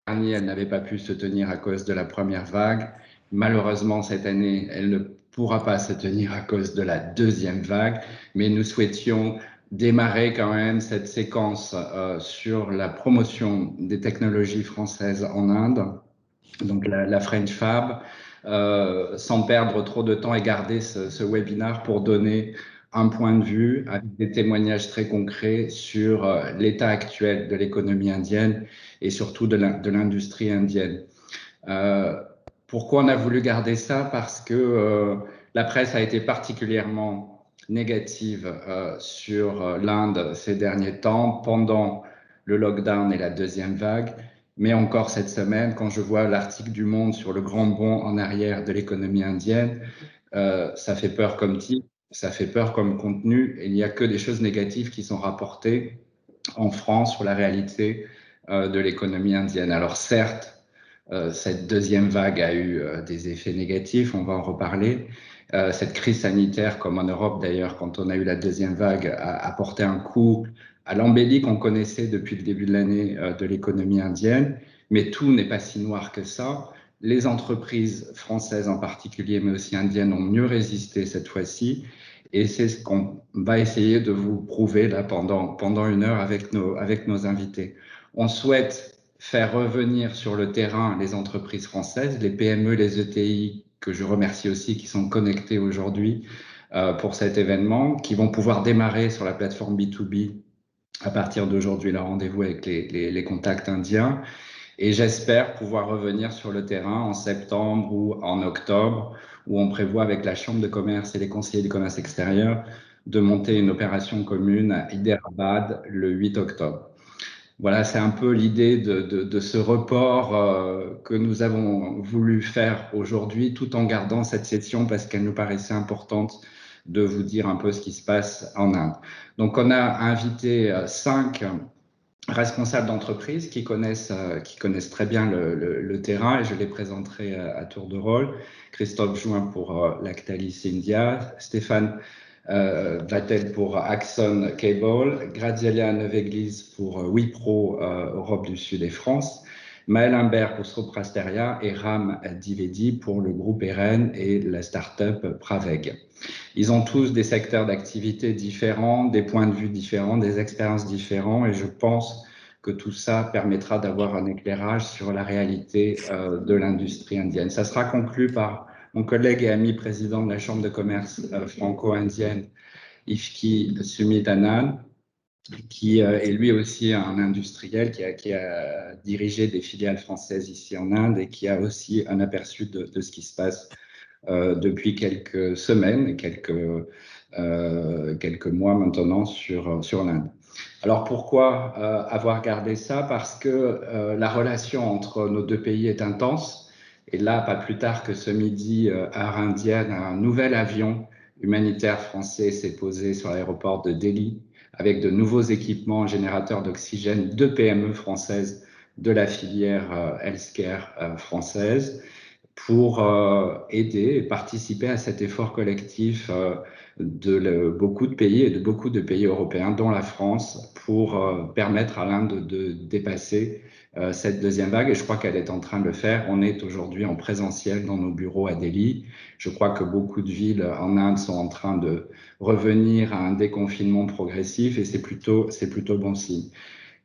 dernier, elle n'avait pas pu se tenir à cause de la première vague. Malheureusement, cette année, elle ne pourra pas se tenir à cause de la deuxième vague, mais nous souhaitions démarrer quand même cette séquence sur la promotion des technologies françaises en Inde, donc la French Fab, sans perdre trop de temps et garder ce webinaire pour donner un point de vue avec des témoignages très concrets sur l'état actuel de l'économie indienne et surtout de l'industrie indienne. Euh, Pourquoi on a voulu garder ça? Parce que la presse a été particulièrement négative sur l'Inde ces derniers temps, pendant le lockdown et la deuxième vague. Mais encore cette semaine, quand je vois l'article du Monde sur le grand bond en arrière de l'économie indienne, ça fait peur comme titre, ça fait peur comme contenu. Et il n'y a que des choses négatives qui sont rapportées en France sur la réalité de l'économie indienne. Alors certes, cette deuxième vague a eu des effets négatifs, on va en reparler. Cette crise sanitaire, comme en Europe d'ailleurs, quand on a eu la deuxième vague, a porté un coup à l'embellie qu'on connaissait depuis le début de l'année de l'économie indienne. Mais tout n'est pas si noir que ça. Les entreprises françaises en particulier, mais aussi indiennes, ont mieux résisté cette fois-ci. Et c'est ce qu'on va essayer de vous prouver là pendant une heure avec nos invités. On souhaite faire revenir sur le terrain les entreprises françaises, les PME, les ETI, que je remercie aussi, qui sont connectés aujourd'hui pour cet événement, qui vont pouvoir démarrer sur la plateforme B2B à partir d'aujourd'hui, le rendez-vous avec les contacts indiens. Et j'espère pouvoir revenir sur le terrain en septembre ou en octobre, où on prévoit avec la Chambre de commerce et les conseillers du commerce extérieur de monter une opération commune à Hyderabad le 8 octobre. Voilà, c'est un peu l'idée de ce report que nous avons voulu faire aujourd'hui, tout en gardant cette session parce qu'elle nous paraissait importante de vous dire un peu ce qui se passe en Inde. Donc, on a invité 5 responsables d'entreprise qui connaissent très bien le terrain et je les présenterai à tour de rôle. Christophe Join pour Lactalis India, Stéphane Vattel pour Axon Cable, Graziella Neuveglise pour Wipro Europe du Sud et France, Maël Imbert pour Soprasteria et Ram Divedi pour le groupe RN et la start-up Praveg. Ils ont tous des secteurs d'activité différents, des points de vue différents, des expériences différentes et je pense que tout ça permettra d'avoir un éclairage sur la réalité de l'industrie indienne. Ça sera conclu par mon collègue et ami président de la Chambre de commerce franco-indienne, Ifki Sumidanan, qui est lui aussi un industriel qui a dirigé des filiales françaises ici en Inde et qui a aussi un aperçu de ce qui se passe depuis quelques semaines et quelques mois maintenant sur l'Inde. Alors pourquoi avoir gardé ça? Parce que la relation entre nos deux pays est intense. Et là, pas plus tard que ce midi, Air Indienne, un nouvel avion humanitaire français s'est posé sur l'aéroport de Delhi avec de nouveaux équipements générateurs d'oxygène de PME françaises de la filière healthcare française pour aider et participer à cet effort collectif beaucoup de pays et de beaucoup de pays européens, dont la France, pour permettre à l'Inde de dépasser cette deuxième vague. Et je crois qu'elle est en train de le faire. On est aujourd'hui en présentiel dans nos bureaux à Delhi. Je crois que beaucoup de villes en Inde sont en train de revenir à un déconfinement progressif et c'est plutôt bon signe.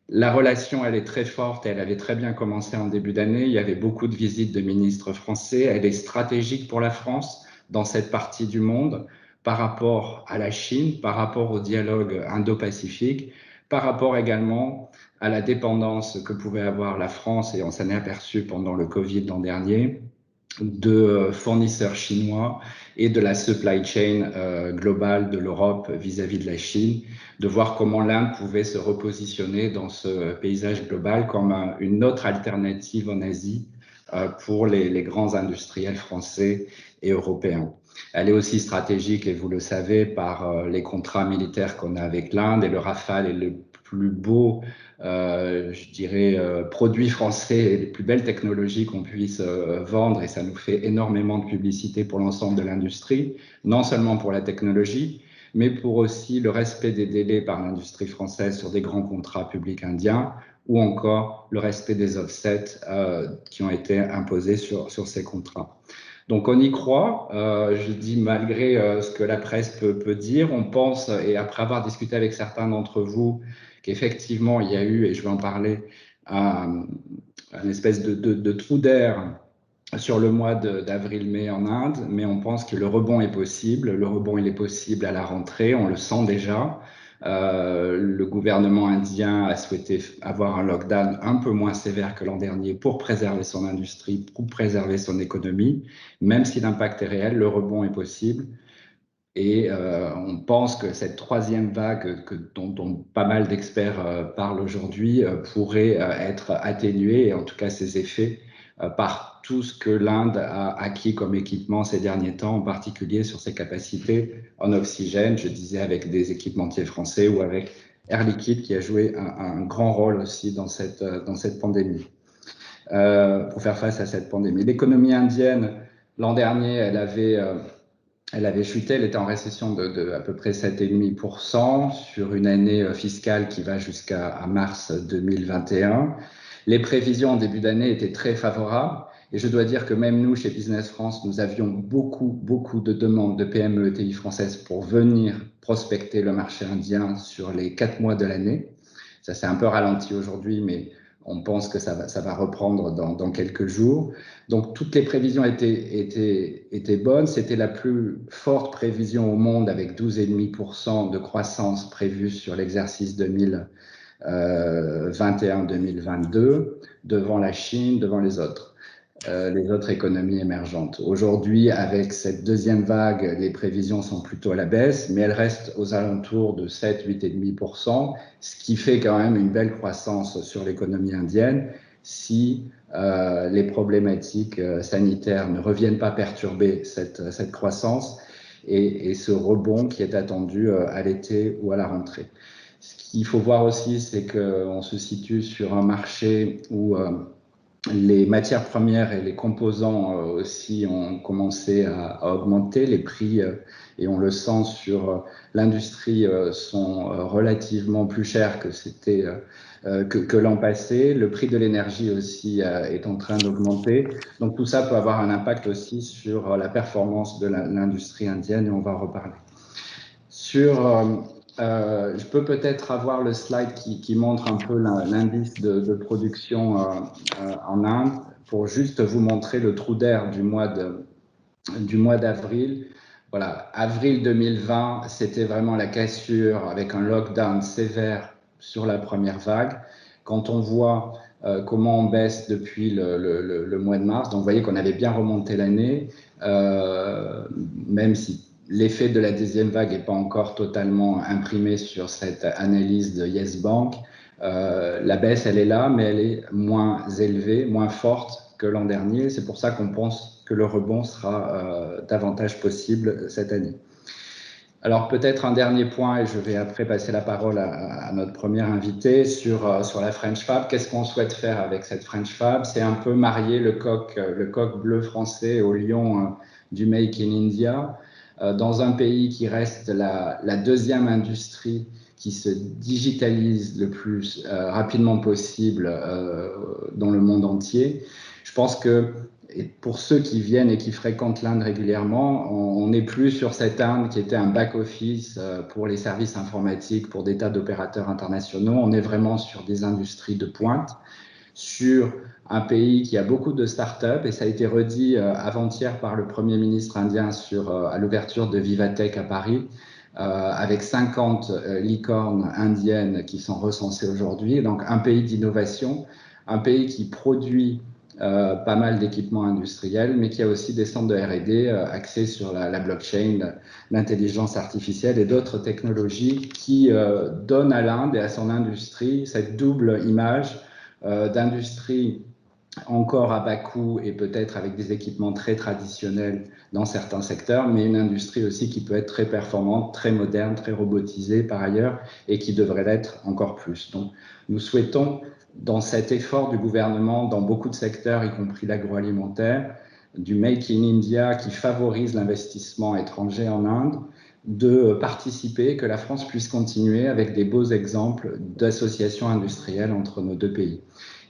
La relation, elle est très forte, elle avait très bien commencé en début d'année. Il y avait beaucoup de visites de ministres français. Elle est stratégique pour la France dans cette partie du monde par rapport à la Chine, par rapport au dialogue indo-pacifique, par rapport également à la dépendance que pouvait avoir la France, et on s'en est aperçu pendant le Covid l'an dernier, de fournisseurs chinois et de la supply chain globale de l'Europe vis-à-vis de la Chine, de voir comment l'Inde pouvait se repositionner dans ce paysage global comme une autre alternative en Asie pour les grands industriels français et européens. Elle est aussi stratégique, et vous le savez, par les contrats militaires qu'on a avec l'Inde, et le Rafale est le plus beau je dirais, produits français et les plus belles technologies qu'on puisse vendre, et ça nous fait énormément de publicité pour l'ensemble de l'industrie, non seulement pour la technologie, mais pour aussi le respect des délais par l'industrie française sur des grands contrats publics indiens. ou encore le respect des offsets qui ont été imposés sur ces contrats. Donc on y croit, je dis malgré ce que la presse peut dire, on pense, et après avoir discuté avec certains d'entre vous, qu'effectivement il y a eu, et je vais en parler, un espèce de trou d'air sur le mois d'avril-mai en Inde, mais on pense que le rebond est possible. Le rebond, il est possible à la rentrée, on le sent déjà. Le gouvernement indien a souhaité avoir un lockdown un peu moins sévère que l'an dernier pour préserver son industrie, pour préserver son économie. Même si l'impact est réel, le rebond est possible. Et on pense que cette troisième vague dont pas mal d'experts parlent aujourd'hui pourrait être atténuée, et en tout cas ses effets, par tout ce que l'Inde a acquis comme équipement ces derniers temps, en particulier sur ses capacités en oxygène, je disais avec des équipementiers français ou avec Air Liquide qui a joué un grand rôle aussi dans cette pandémie, pour faire face à cette pandémie. L'économie indienne, l'an dernier, elle avait chuté, elle était en récession de à peu près 7,5% sur une année fiscale qui va jusqu'à mars 2021. Les prévisions en début d'année étaient très favorables et je dois dire que même nous, chez Business France, nous avions beaucoup de demandes de PME et TI françaises pour venir prospecter le marché indien sur les 4 mois de l'année. Ça s'est un peu ralenti aujourd'hui, mais on pense que ça va reprendre dans quelques jours. Donc, toutes les prévisions étaient bonnes. C'était la plus forte prévision au monde avec 12,5% de croissance prévue sur l'exercice 2021-2022 devant la Chine, devant les autres économies émergentes. Aujourd'hui, avec cette deuxième vague, les prévisions sont plutôt à la baisse, mais elles restent aux alentours de 7, 8,5%, ce qui fait quand même une belle croissance sur l'économie indienne si les problématiques sanitaires ne reviennent pas perturber cette croissance et ce rebond qui est attendu à l'été ou à la rentrée. Ce qu'il faut voir aussi, c'est qu'on se situe sur un marché où les matières premières et les composants aussi ont commencé à augmenter. Les prix, et on le sent sur l'industrie, sont relativement plus chers que c'était que l'an passé. Le prix de l'énergie aussi est en train d'augmenter. Donc tout ça peut avoir un impact aussi sur la performance de l'industrie indienne et on va en reparler. Je peux peut-être avoir le slide qui montre un peu l'indice de production en Inde pour juste vous montrer le trou d'air du mois d'avril. Voilà, avril 2020, c'était vraiment la cassure avec un lockdown sévère sur la première vague. Quand on voit comment on baisse depuis le mois de mars, donc vous voyez qu'on avait bien remonté l'année, même si l'effet de la deuxième vague n'est pas encore totalement imprimé sur cette analyse de Yes Bank. La baisse, elle est là, mais elle est moins élevée, moins forte que l'an dernier. C'est pour ça qu'on pense que le rebond sera davantage possible cette année. Alors peut-être un dernier point, et je vais après passer la parole à notre première invitée sur la French Fab. Qu'est-ce qu'on souhaite faire avec cette French Fab? C'est un peu marier le coq bleu français au lion du Make in India, dans un pays qui reste la deuxième industrie qui se digitalise le plus rapidement possible dans le monde entier. Je pense que et pour ceux qui viennent et qui fréquentent l'Inde régulièrement, on n'est plus sur cette Inde qui était un back-office pour les services informatiques, pour des tas d'opérateurs internationaux. On est vraiment sur des industries de pointe, sur un pays qui a beaucoup de start-up, et ça a été redit avant-hier par le Premier ministre indien à l'ouverture de Vivatech à Paris, avec 50 licornes indiennes qui sont recensées aujourd'hui. Donc un pays d'innovation, un pays qui produit pas mal d'équipements industriels, mais qui a aussi des centres de R&D axés sur la blockchain, l'intelligence artificielle et d'autres technologies qui donnent à l'Inde et à son industrie cette double image d'industrie encore à bas coût et peut-être avec des équipements très traditionnels dans certains secteurs, mais une industrie aussi qui peut être très performante, très moderne, très robotisée par ailleurs et qui devrait l'être encore plus. Donc nous souhaitons, dans cet effort du gouvernement, dans beaucoup de secteurs, y compris l'agroalimentaire, du Make in India qui favorise l'investissement étranger en Inde, de participer, que la France puisse continuer avec des beaux exemples d'associations industrielles entre nos deux pays.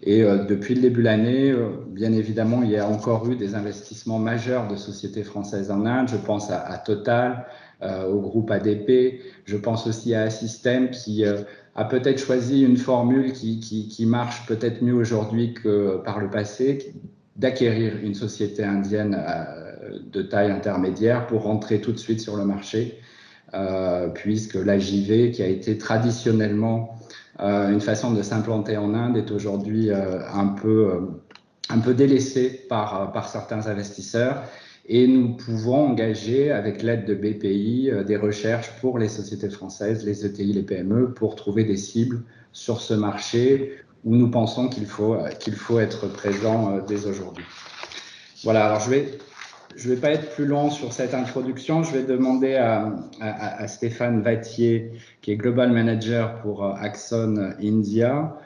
Et depuis le début de l'année, bien évidemment, il y a encore eu des investissements majeurs de sociétés françaises en Inde. Je pense à Total, au groupe ADP. Je pense aussi à Assystem qui a peut-être choisi une formule qui marche peut-être mieux aujourd'hui que par le passé, d'acquérir une société indienne de taille intermédiaire pour rentrer tout de suite sur le marché, puisque la JV, qui a été traditionnellement une façon de s'implanter en Inde, est aujourd'hui un peu délaissée par certains investisseurs. Et nous pouvons engager, avec l'aide de BPI, des recherches pour les sociétés françaises, les ETI, les PME, pour trouver des cibles sur ce marché où nous pensons qu'il faut être présent dès aujourd'hui. Voilà, alors je vais pas être plus long sur cette introduction. Je vais demander à Stéphane Vattier, qui est Global Manager pour Axon India,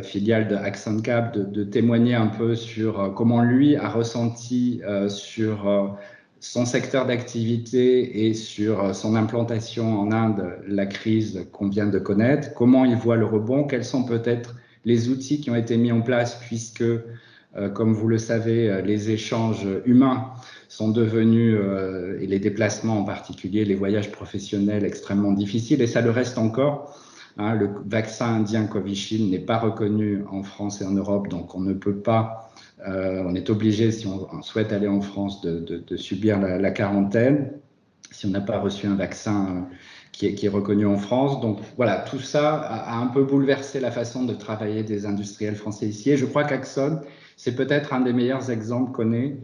filiale de Axon Cap, de témoigner un peu sur comment lui a ressenti sur son secteur d'activité et sur son implantation en Inde la crise qu'on vient de connaître, comment il voit le rebond, quels sont peut-être les outils qui ont été mis en place puisque comme vous le savez, les échanges humains sont devenus, et les déplacements en particulier, les voyages professionnels extrêmement difficiles, et ça le reste encore. Hein, le vaccin indien Covishield n'est pas reconnu en France et en Europe, donc on ne peut pas, on est obligé, si on souhaite aller en France, de subir la quarantaine, si on n'a pas reçu un vaccin qui est reconnu en France. Donc voilà, tout ça a un peu bouleversé la façon de travailler des industriels français ici, et je crois qu'Axon, c'est peut-être un des meilleurs exemples qu'on ait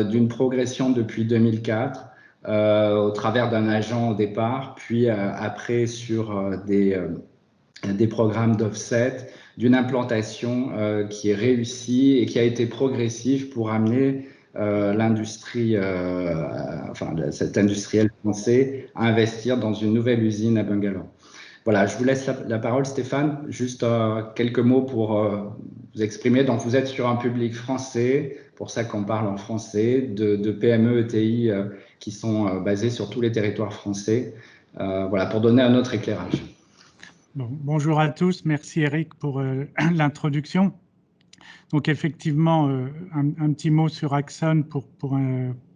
d'une progression depuis 2004, au travers d'un agent au départ, puis après sur des programmes d'offset, d'une implantation qui est réussie et qui a été progressive pour amener l'industrie, enfin cet industriel français à investir dans une nouvelle usine à Bangalore. Voilà, je vous laisse la parole, Stéphane. Juste quelques mots pour vous exprimer. Donc, vous êtes sur un public français, pour ça qu'on parle en français, de PME, ETI qui sont basés sur tous les territoires français. Voilà, pour donner un autre éclairage. Bon, bonjour à tous. Merci Eric pour l'introduction. Donc, effectivement, un petit mot sur Axon pour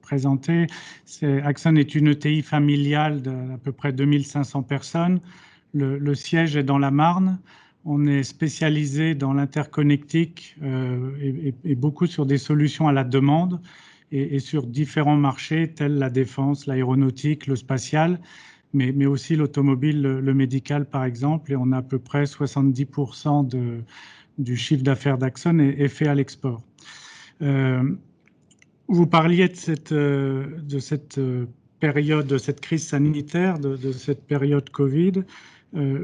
présenter. Axon est une ETI familiale d'à peu près 2500 personnes. Le siège est dans la Marne. On est spécialisé dans l'interconnectique et beaucoup sur des solutions à la demande et sur différents marchés tels la défense, l'aéronautique, le spatial, mais aussi l'automobile, le médical par exemple. Et on a à peu près 70% du chiffre d'affaires d'Axon est fait à l'export. Vous parliez de cette période, de cette crise sanitaire, de cette période Covid.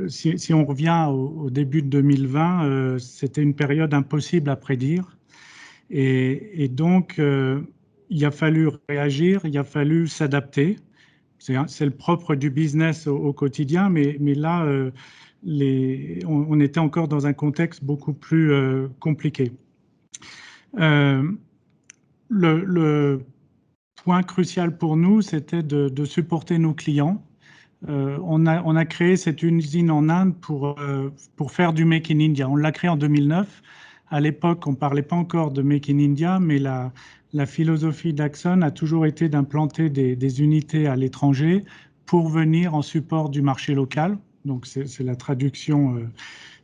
Si on revient au début de 2020, c'était une période impossible à prédire. Et donc, il a fallu réagir, il a fallu s'adapter. C'est le propre du business au quotidien, mais là, on était encore dans un contexte beaucoup plus compliqué. Le point crucial pour nous, c'était de supporter nos clients. On a créé cette usine en Inde pour faire du Make in India. On l'a créé en 2009. À l'époque, on ne parlait pas encore de Make in India, mais la philosophie d'Axon a toujours été d'implanter des unités à l'étranger pour venir en support du marché local. Donc, c'est la traduction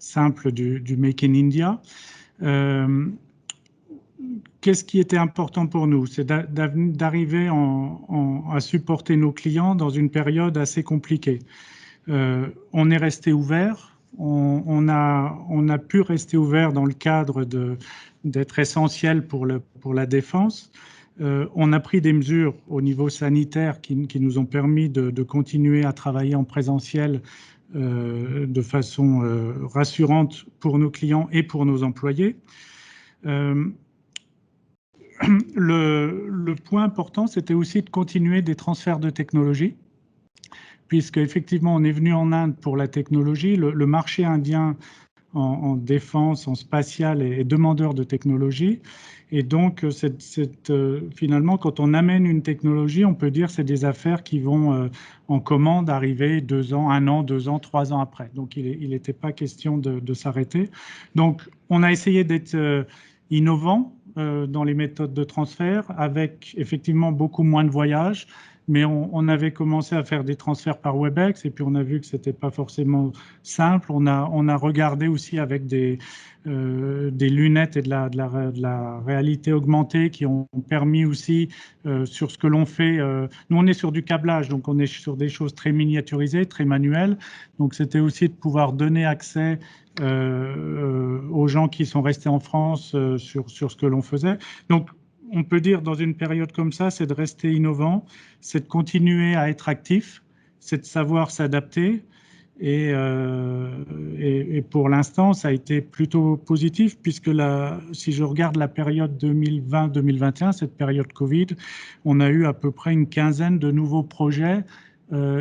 simple du Make in India. Qu'est-ce qui était important pour nous? C'est d'arriver à supporter nos clients dans une période assez compliquée. On est resté ouvert, on a pu rester ouvert dans le cadre d'être essentiel pour la défense. On a pris des mesures au niveau sanitaire qui nous ont permis de continuer à travailler en présentiel de façon rassurante pour nos clients et pour nos employés. Le point important, c'était aussi de continuer des transferts de technologie, puisque effectivement on est venu en Inde pour la technologie. Le marché indien en défense, en spatial et demandeurs de technologie. Et donc, finalement, quand on amène une technologie, on peut dire que c'est des affaires qui vont en commande arriver 2 ans, 1 an, 2 ans, 3 ans après. Donc, il n'était pas question de s'arrêter. Donc, on a essayé d'être innovant dans les méthodes de transfert, avec effectivement beaucoup moins de voyages, mais on avait commencé à faire des transferts par WebEx, et puis on a vu que ce n'était pas forcément simple. On a regardé aussi avec des lunettes et de la réalité augmentée qui ont permis aussi, sur ce que l'on fait, nous on est sur du câblage, donc on est sur des choses très miniaturisées, très manuelles, donc c'était aussi de pouvoir donner accès aux gens qui sont restés en France sur ce que l'on faisait. Donc on peut dire dans une période comme ça, c'est de rester innovant, c'est de continuer à être actif, c'est de savoir s'adapter. Et pour l'instant, ça a été plutôt positif, puisque si je regarde la période 2020-2021, cette période Covid, on a eu à peu près une quinzaine de nouveaux projets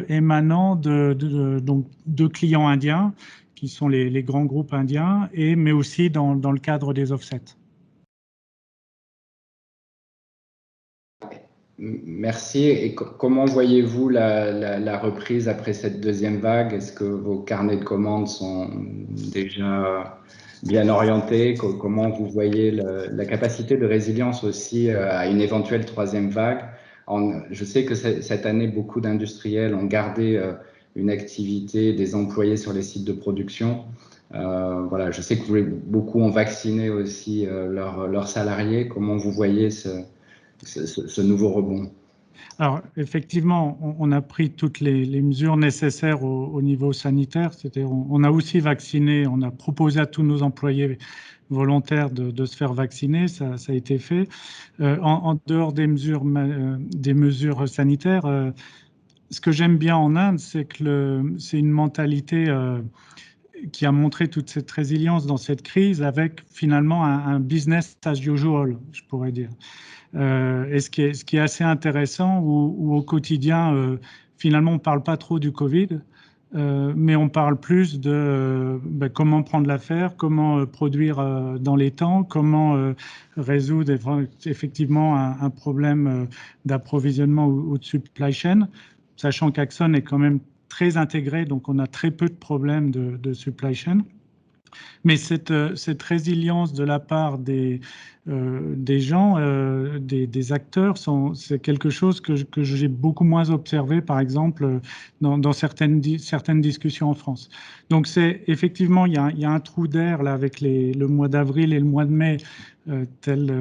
émanant donc, de clients indiens, qui sont les grands groupes indiens, mais aussi dans le cadre des offsets. Merci. Et comment voyez-vous la reprise après cette deuxième vague? Est-ce que vos carnets de commandes sont déjà bien orientés? Comment vous voyez la capacité de résilience aussi à une éventuelle troisième vague? Je sais que cette année, beaucoup d'industriels ont gardé une activité, des employés sur les sites de production. Voilà, je sais que beaucoup ont vacciné aussi leurs salariés. Comment vous voyez ce nouveau rebond? Alors, effectivement, on a pris toutes les mesures nécessaires au niveau sanitaire. C'est-à-dire, on a aussi vacciné, on a proposé à tous nos employés volontaires de se faire vacciner, ça a été fait. En dehors des mesures sanitaires, ce que j'aime bien en Inde, c'est que c'est une mentalité qui a montré toute cette résilience dans cette crise, avec finalement un business as usual, je pourrais dire. Et ce qui est assez intéressant, où au quotidien, finalement, on ne parle pas trop du Covid, mais on parle plus de comment prendre l'affaire, comment produire dans les temps, comment résoudre effectivement un problème d'approvisionnement ou de supply chain, sachant qu'Axon est quand même très intégré, donc on a très peu de problèmes de supply chain. Mais cette résilience de la part des gens, des acteurs, c'est quelque chose que j'ai beaucoup moins observé, par exemple, dans certaines discussions en France. Donc, effectivement, il y a un trou d'air là avec le mois d'avril et le mois de mai, tel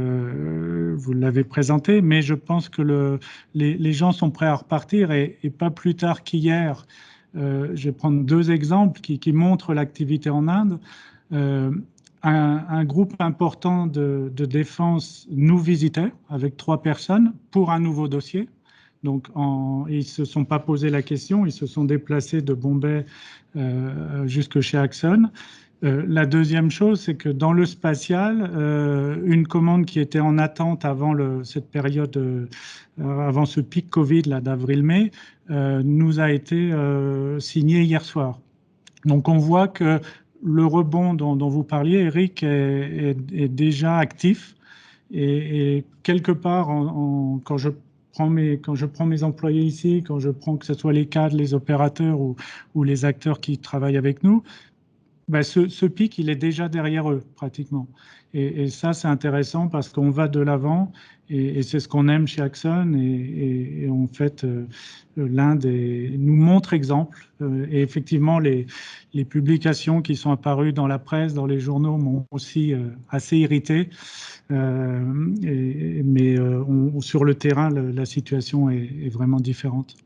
vous l'avez présenté, mais je pense que les gens sont prêts à repartir, et pas plus tard qu'hier. Je vais prendre 2 exemples qui montrent l'activité en Inde. Un groupe important de défense nous visitait avec 3 personnes pour un nouveau dossier. Donc, ils ne se sont pas posé la question, ils se sont déplacés de Bombay jusque chez Axon. La deuxième chose, c'est que dans le spatial, une commande qui était en attente avant cette période, avant ce pic Covid d'avril-mai, nous a été signée hier soir. Donc on voit que le rebond dont vous parliez, Eric, est déjà actif, et quelque part, quand je prends mes employés ici, quand je prends que ce soit les cadres, les opérateurs ou les acteurs qui travaillent avec nous, ce pic, il est déjà derrière eux, pratiquement. Et ça, c'est intéressant parce qu'on va de l'avant, et c'est ce qu'on aime chez Axon. Et en fait, l'Inde nous montre exemple. Et effectivement, les publications qui sont apparues dans la presse, dans les journaux, m'ont aussi assez irrité. Mais sur le terrain, la situation est vraiment différente.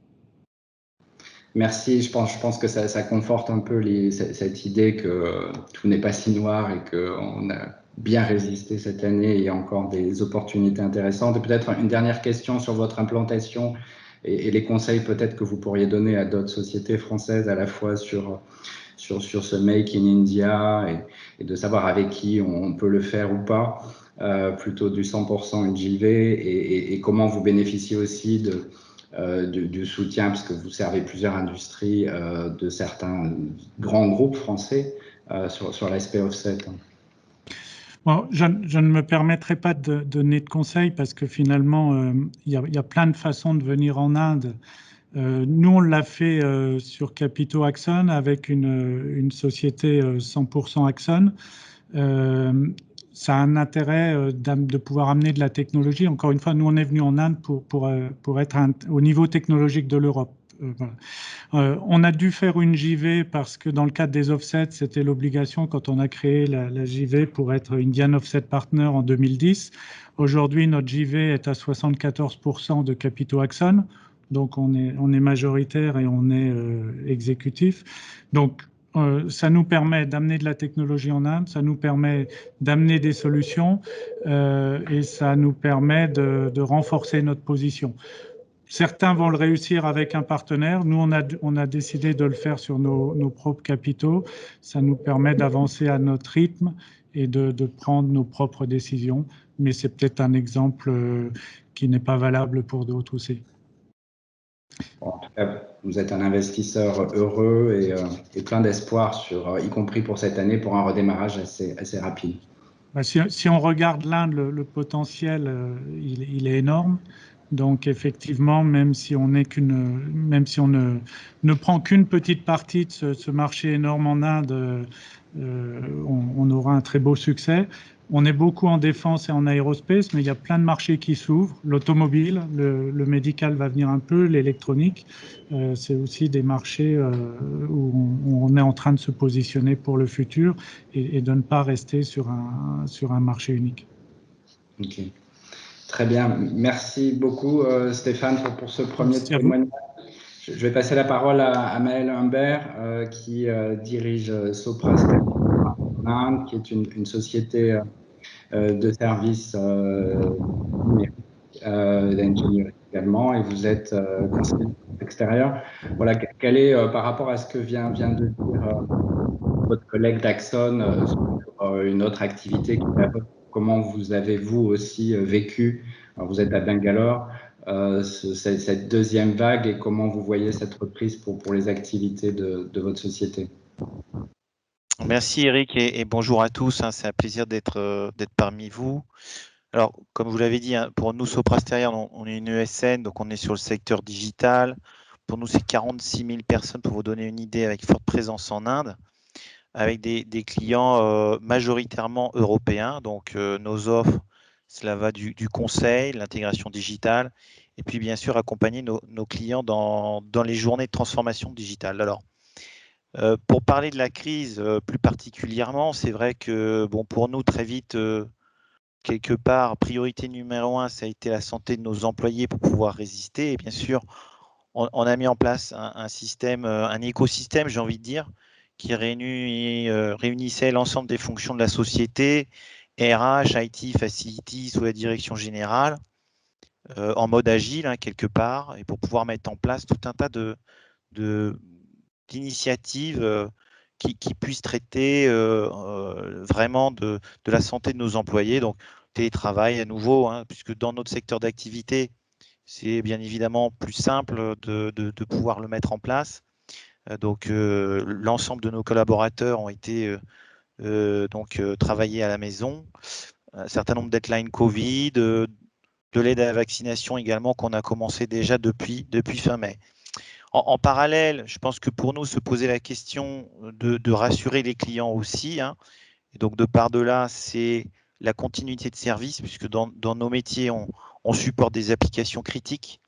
Merci, je pense que ça conforte un peu cette idée que tout n'est pas si noir et qu'on a bien résisté cette année et il y a encore des opportunités intéressantes. Et peut-être une dernière question sur votre implantation et les conseils peut-être que vous pourriez donner à d'autres sociétés françaises, à la fois sur ce Make in India et de savoir avec qui on peut le faire ou pas, plutôt du 100% JV, et comment vous bénéficiez aussi du soutien, parce que vous servez plusieurs industries, de certains grands groupes français sur l'aspect offset. Bon, je ne me permettrai pas de donner de conseils parce que finalement, il y a plein de façons de venir en Inde. Nous, on l'a fait sur Capitaux Axon avec une société 100% Axon. Ça a un intérêt de pouvoir amener de la technologie. Encore une fois, nous, on est venu en Inde pour être au niveau technologique de l'Europe. Voilà. On a dû faire une JV parce que dans le cadre des offsets, c'était l'obligation quand on a créé la JV pour être Indian Offset Partner en 2010. Aujourd'hui, notre JV est à 74% de capitaux Axon. Donc, on est majoritaire et on est exécutif. Donc, ça nous permet d'amener de la technologie en Inde, ça nous permet d'amener des solutions et ça nous permet de renforcer notre position. Certains vont le réussir avec un partenaire. Nous, on a décidé de le faire sur nos propres capitaux. Ça nous permet d'avancer à notre rythme et de prendre nos propres décisions. Mais c'est peut-être un exemple qui n'est pas valable pour d'autres aussi. Bon, en tout cas, vous êtes un investisseur heureux et plein d'espoir, y compris pour cette année, pour un redémarrage assez rapide. Si on regarde l'Inde, le potentiel, il est énorme. Donc effectivement, même si on ne prend qu'une petite partie de ce marché énorme en Inde, on aura un très beau succès. On est beaucoup en défense et en aérospace, mais il y a plein de marchés qui s'ouvrent. L'automobile, le médical va venir un peu, l'électronique, c'est aussi des marchés où on est en train de se positionner pour le futur et de ne pas rester sur un marché unique. Ok. Très bien. Merci beaucoup, Stéphane, pour ce premier témoignage. Je vais passer la parole à Maëlle Humbert, qui dirige Sopra Steria en Inde, qui est une société de services numériques, d'ingénierie également, et vous êtes conseiller extérieur. Voilà, quel est, par rapport à ce que vient de dire votre collègue d'Axon sur une autre activité qui est la vôtre, comment vous avez vous aussi vécu, alors vous êtes à Bangalore, cette deuxième vague et comment vous voyez cette reprise pour les activités de votre société? Merci Eric et bonjour à tous, hein, c'est un plaisir d'être parmi vous. Alors, comme vous l'avez dit, hein, pour nous, Sopra Steria, on est une ESN, donc on est sur le secteur digital. Pour nous, c'est 46 000 personnes, pour vous donner une idée, avec forte présence en Inde, avec des clients majoritairement européens. Donc, nos offres, cela va du conseil, l'intégration digitale, et puis bien sûr accompagner nos clients dans les journées de transformation digitale. Alors, pour parler de la crise plus particulièrement, c'est vrai que bon, pour nous, très vite, quelque part, priorité numéro 1, ça a été la santé de nos employés pour pouvoir résister. Et bien sûr, on a mis en place un système, un écosystème, j'ai envie de dire, qui réunissait l'ensemble des fonctions de la société, RH, IT, Facility, sous la direction générale, en mode agile, hein, quelque part, et pour pouvoir mettre en place tout un tas d'initiatives qui puissent traiter vraiment de la santé de nos employés. Donc, télétravail à nouveau, hein, puisque dans notre secteur d'activité, c'est bien évidemment plus simple de pouvoir le mettre en place. Donc, l'ensemble de nos collaborateurs ont été travailler à la maison. Un certain nombre de deadlines Covid, de l'aide à la vaccination également qu'on a commencé déjà depuis fin mai. En parallèle, je pense que pour nous, se poser la question de rassurer les clients aussi, hein. Et donc, de par de là, c'est la continuité de service, puisque dans nos métiers, on supporte des applications critiques.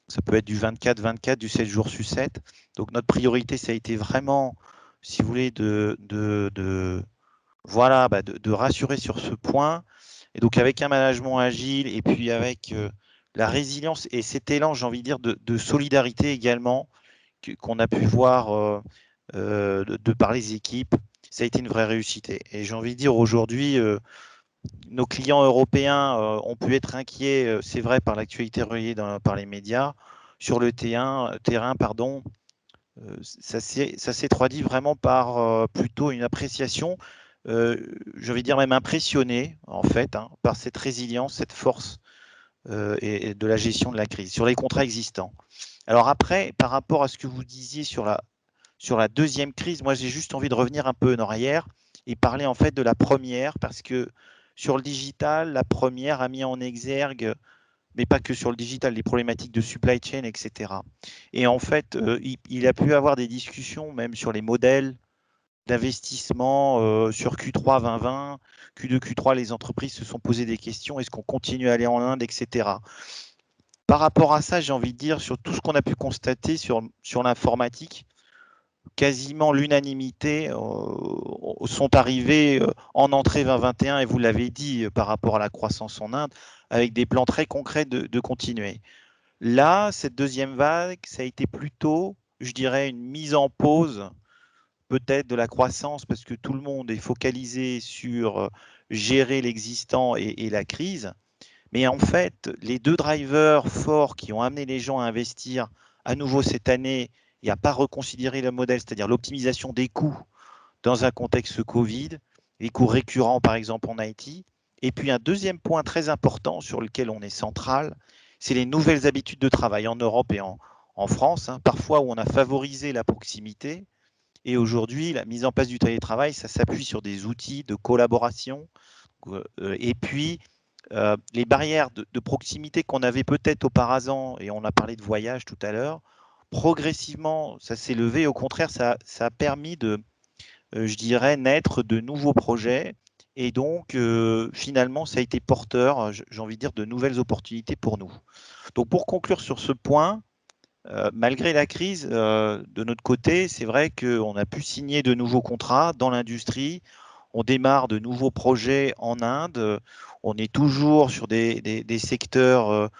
Ça peut être du 24/24, du 7 jours sur 7. Donc, notre priorité, ça a été vraiment, si vous voulez, de rassurer sur ce point. Et donc, avec un management agile et puis avec la résilience et cet élan, j'ai envie de dire, de solidarité également, qu'on a pu voir de par les équipes, ça a été une vraie réussite. Et j'ai envie de dire aujourd'hui, nos clients européens ont pu être inquiets, c'est vrai, par l'actualité relayée par les médias. Sur le terrain, ça s'est traduit vraiment par plutôt une appréciation, j'ai envie de dire même impressionnée, en fait, hein, par cette résilience, cette force et de la gestion de la crise sur les contrats existants. Alors après, par rapport à ce que vous disiez sur sur la deuxième crise, moi j'ai juste envie de revenir un peu en arrière et parler en fait de la première, parce que sur le digital, la première a mis en exergue, mais pas que sur le digital, les problématiques de supply chain, etc. Et en fait, il a pu avoir des discussions même sur les modèles d'investissement sur Q3 2020, Q2, Q3, les entreprises se sont posées des questions, est-ce qu'on continue à aller en Inde, etc. Par rapport à ça, j'ai envie de dire, sur tout ce qu'on a pu constater sur l'informatique, quasiment l'unanimité sont arrivés en entrée 2021, et vous l'avez dit, par rapport à la croissance en Inde, avec des plans très concrets de continuer. Là, cette deuxième vague, ça a été plutôt, je dirais, une mise en pause peut-être de la croissance, parce que tout le monde est focalisé sur gérer l'existant et la crise. Mais en fait, les deux drivers forts qui ont amené les gens à investir à nouveau cette année et à ne pas reconsidérer le modèle, c'est-à-dire l'optimisation des coûts dans un contexte Covid, les coûts récurrents par exemple en IT. Et puis un deuxième point très important sur lequel on est central, c'est les nouvelles habitudes de travail en Europe et en France, hein, parfois où on a favorisé la proximité. Et aujourd'hui, la mise en place du télétravail, ça s'appuie sur des outils de collaboration. Et puis, les barrières de proximité qu'on avait peut-être auparavant, et on a parlé de voyage tout à l'heure, progressivement, ça s'est levé. Au contraire, ça a permis de, je dirais, naître de nouveaux projets. Et donc, finalement, ça a été porteur, j'ai envie de dire, de nouvelles opportunités pour nous. Donc, pour conclure sur ce point, malgré la crise, de notre côté, c'est vrai qu'on a pu signer de nouveaux contrats dans l'industrie. On démarre de nouveaux projets en Inde. On est toujours sur des secteurs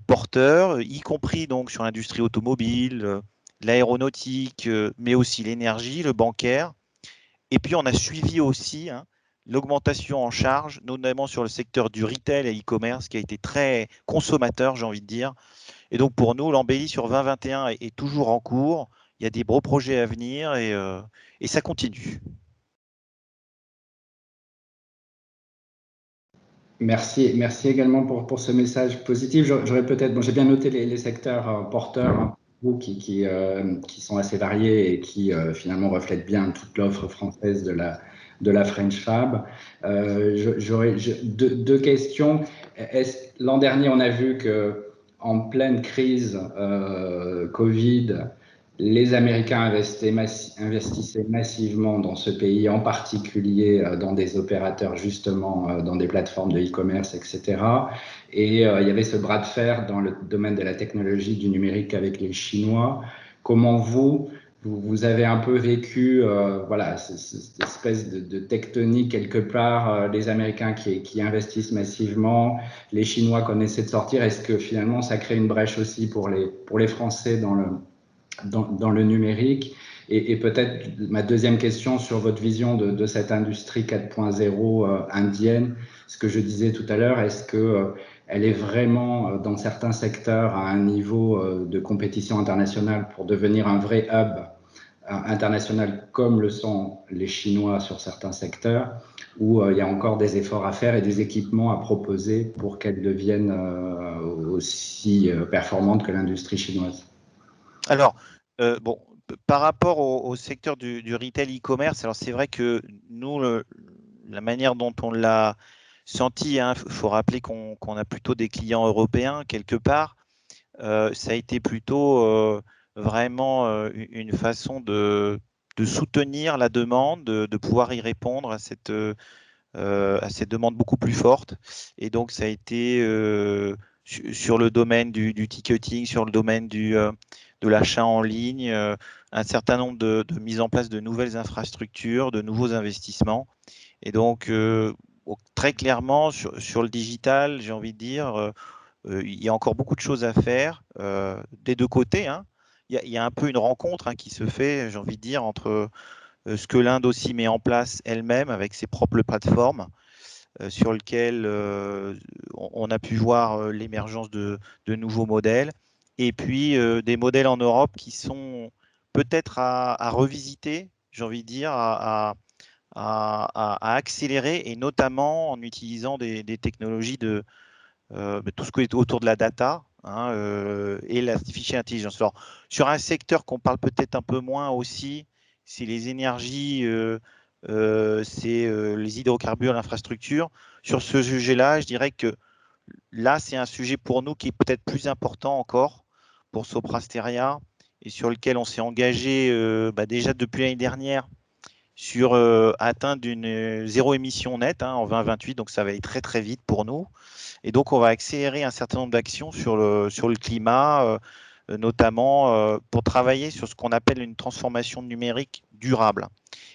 porteurs, y compris donc sur l'industrie automobile, l'aéronautique, mais aussi l'énergie, le bancaire. Et puis, on a suivi aussi l'augmentation en charge, notamment sur le secteur du retail et e-commerce, qui a été très consommateur, j'ai envie de dire. Et donc, pour nous, l'embellie sur 2021 est toujours en cours. Il y a des gros projets à venir et ça continue. Merci, merci également pour ce message positif. J'aurais peut-être, bon, j'ai bien noté les secteurs porteurs hein, qui sont assez variés et qui finalement reflètent bien toute l'offre française de la French Fab. J'aurais deux questions. L'an dernier, on a vu que en pleine crise Covid, les Américains investissaient massivement dans ce pays, en particulier dans des opérateurs, justement, dans des plateformes de e-commerce, etc. Et il y avait ce bras de fer dans le domaine de la technologie, du numérique avec les Chinois. Comment vous avez un peu vécu voilà, cette espèce de tectonique quelque part, les Américains qui investissent massivement, les Chinois qu'on essaie de sortir. Est-ce que finalement ça crée une brèche aussi pour les Français dans le numérique? Et peut-être ma deuxième question sur votre vision de cette industrie 4.0 indienne, ce que je disais tout à l'heure, est-ce que elle est vraiment dans certains secteurs à un niveau de compétition internationale pour devenir un vrai hub international comme le sont les Chinois sur certains secteurs, où il y a encore des efforts à faire et des équipements à proposer pour qu'elle devienne aussi performante que l'industrie chinoise? Alors, bon, par rapport au secteur du retail e-commerce, alors c'est vrai que nous, la manière dont on l'a senti, il faut rappeler qu'on a plutôt des clients européens quelque part. Ça a été plutôt vraiment une façon de soutenir la demande, de pouvoir y répondre à cette demande beaucoup plus forte. Et donc, ça a été sur le domaine du ticketing, sur le domaine de l'achat en ligne, un certain nombre de mises en place de nouvelles infrastructures, de nouveaux investissements. Et donc, très clairement, sur le digital, j'ai envie de dire, il y a encore beaucoup de choses à faire des deux côtés. Hein. Il y a un peu une rencontre qui se fait, j'ai envie de dire, entre ce que l'Inde aussi met en place elle-même avec ses propres plateformes, sur lesquelles on a pu voir l'émergence de nouveaux modèles, et puis des modèles en Europe qui sont peut-être à revisiter, j'ai envie de dire, à accélérer, et notamment en utilisant des technologies de tout ce qui est autour de la data, hein, et l'artificial intelligence. Alors, sur un secteur qu'on parle peut-être un peu moins aussi, c'est les énergies, c'est les hydrocarbures, l'infrastructure. Sur ce sujet-là, je dirais que là, c'est un sujet pour nous qui est peut-être plus important encore pour Soprasteria et sur lequel on s'est engagé déjà depuis l'année dernière sur atteindre une zéro émission nette en 2028, donc ça va aller très très vite pour nous. Et donc on va accélérer un certain nombre d'actions sur le climat, notamment pour travailler sur ce qu'on appelle une transformation numérique durable.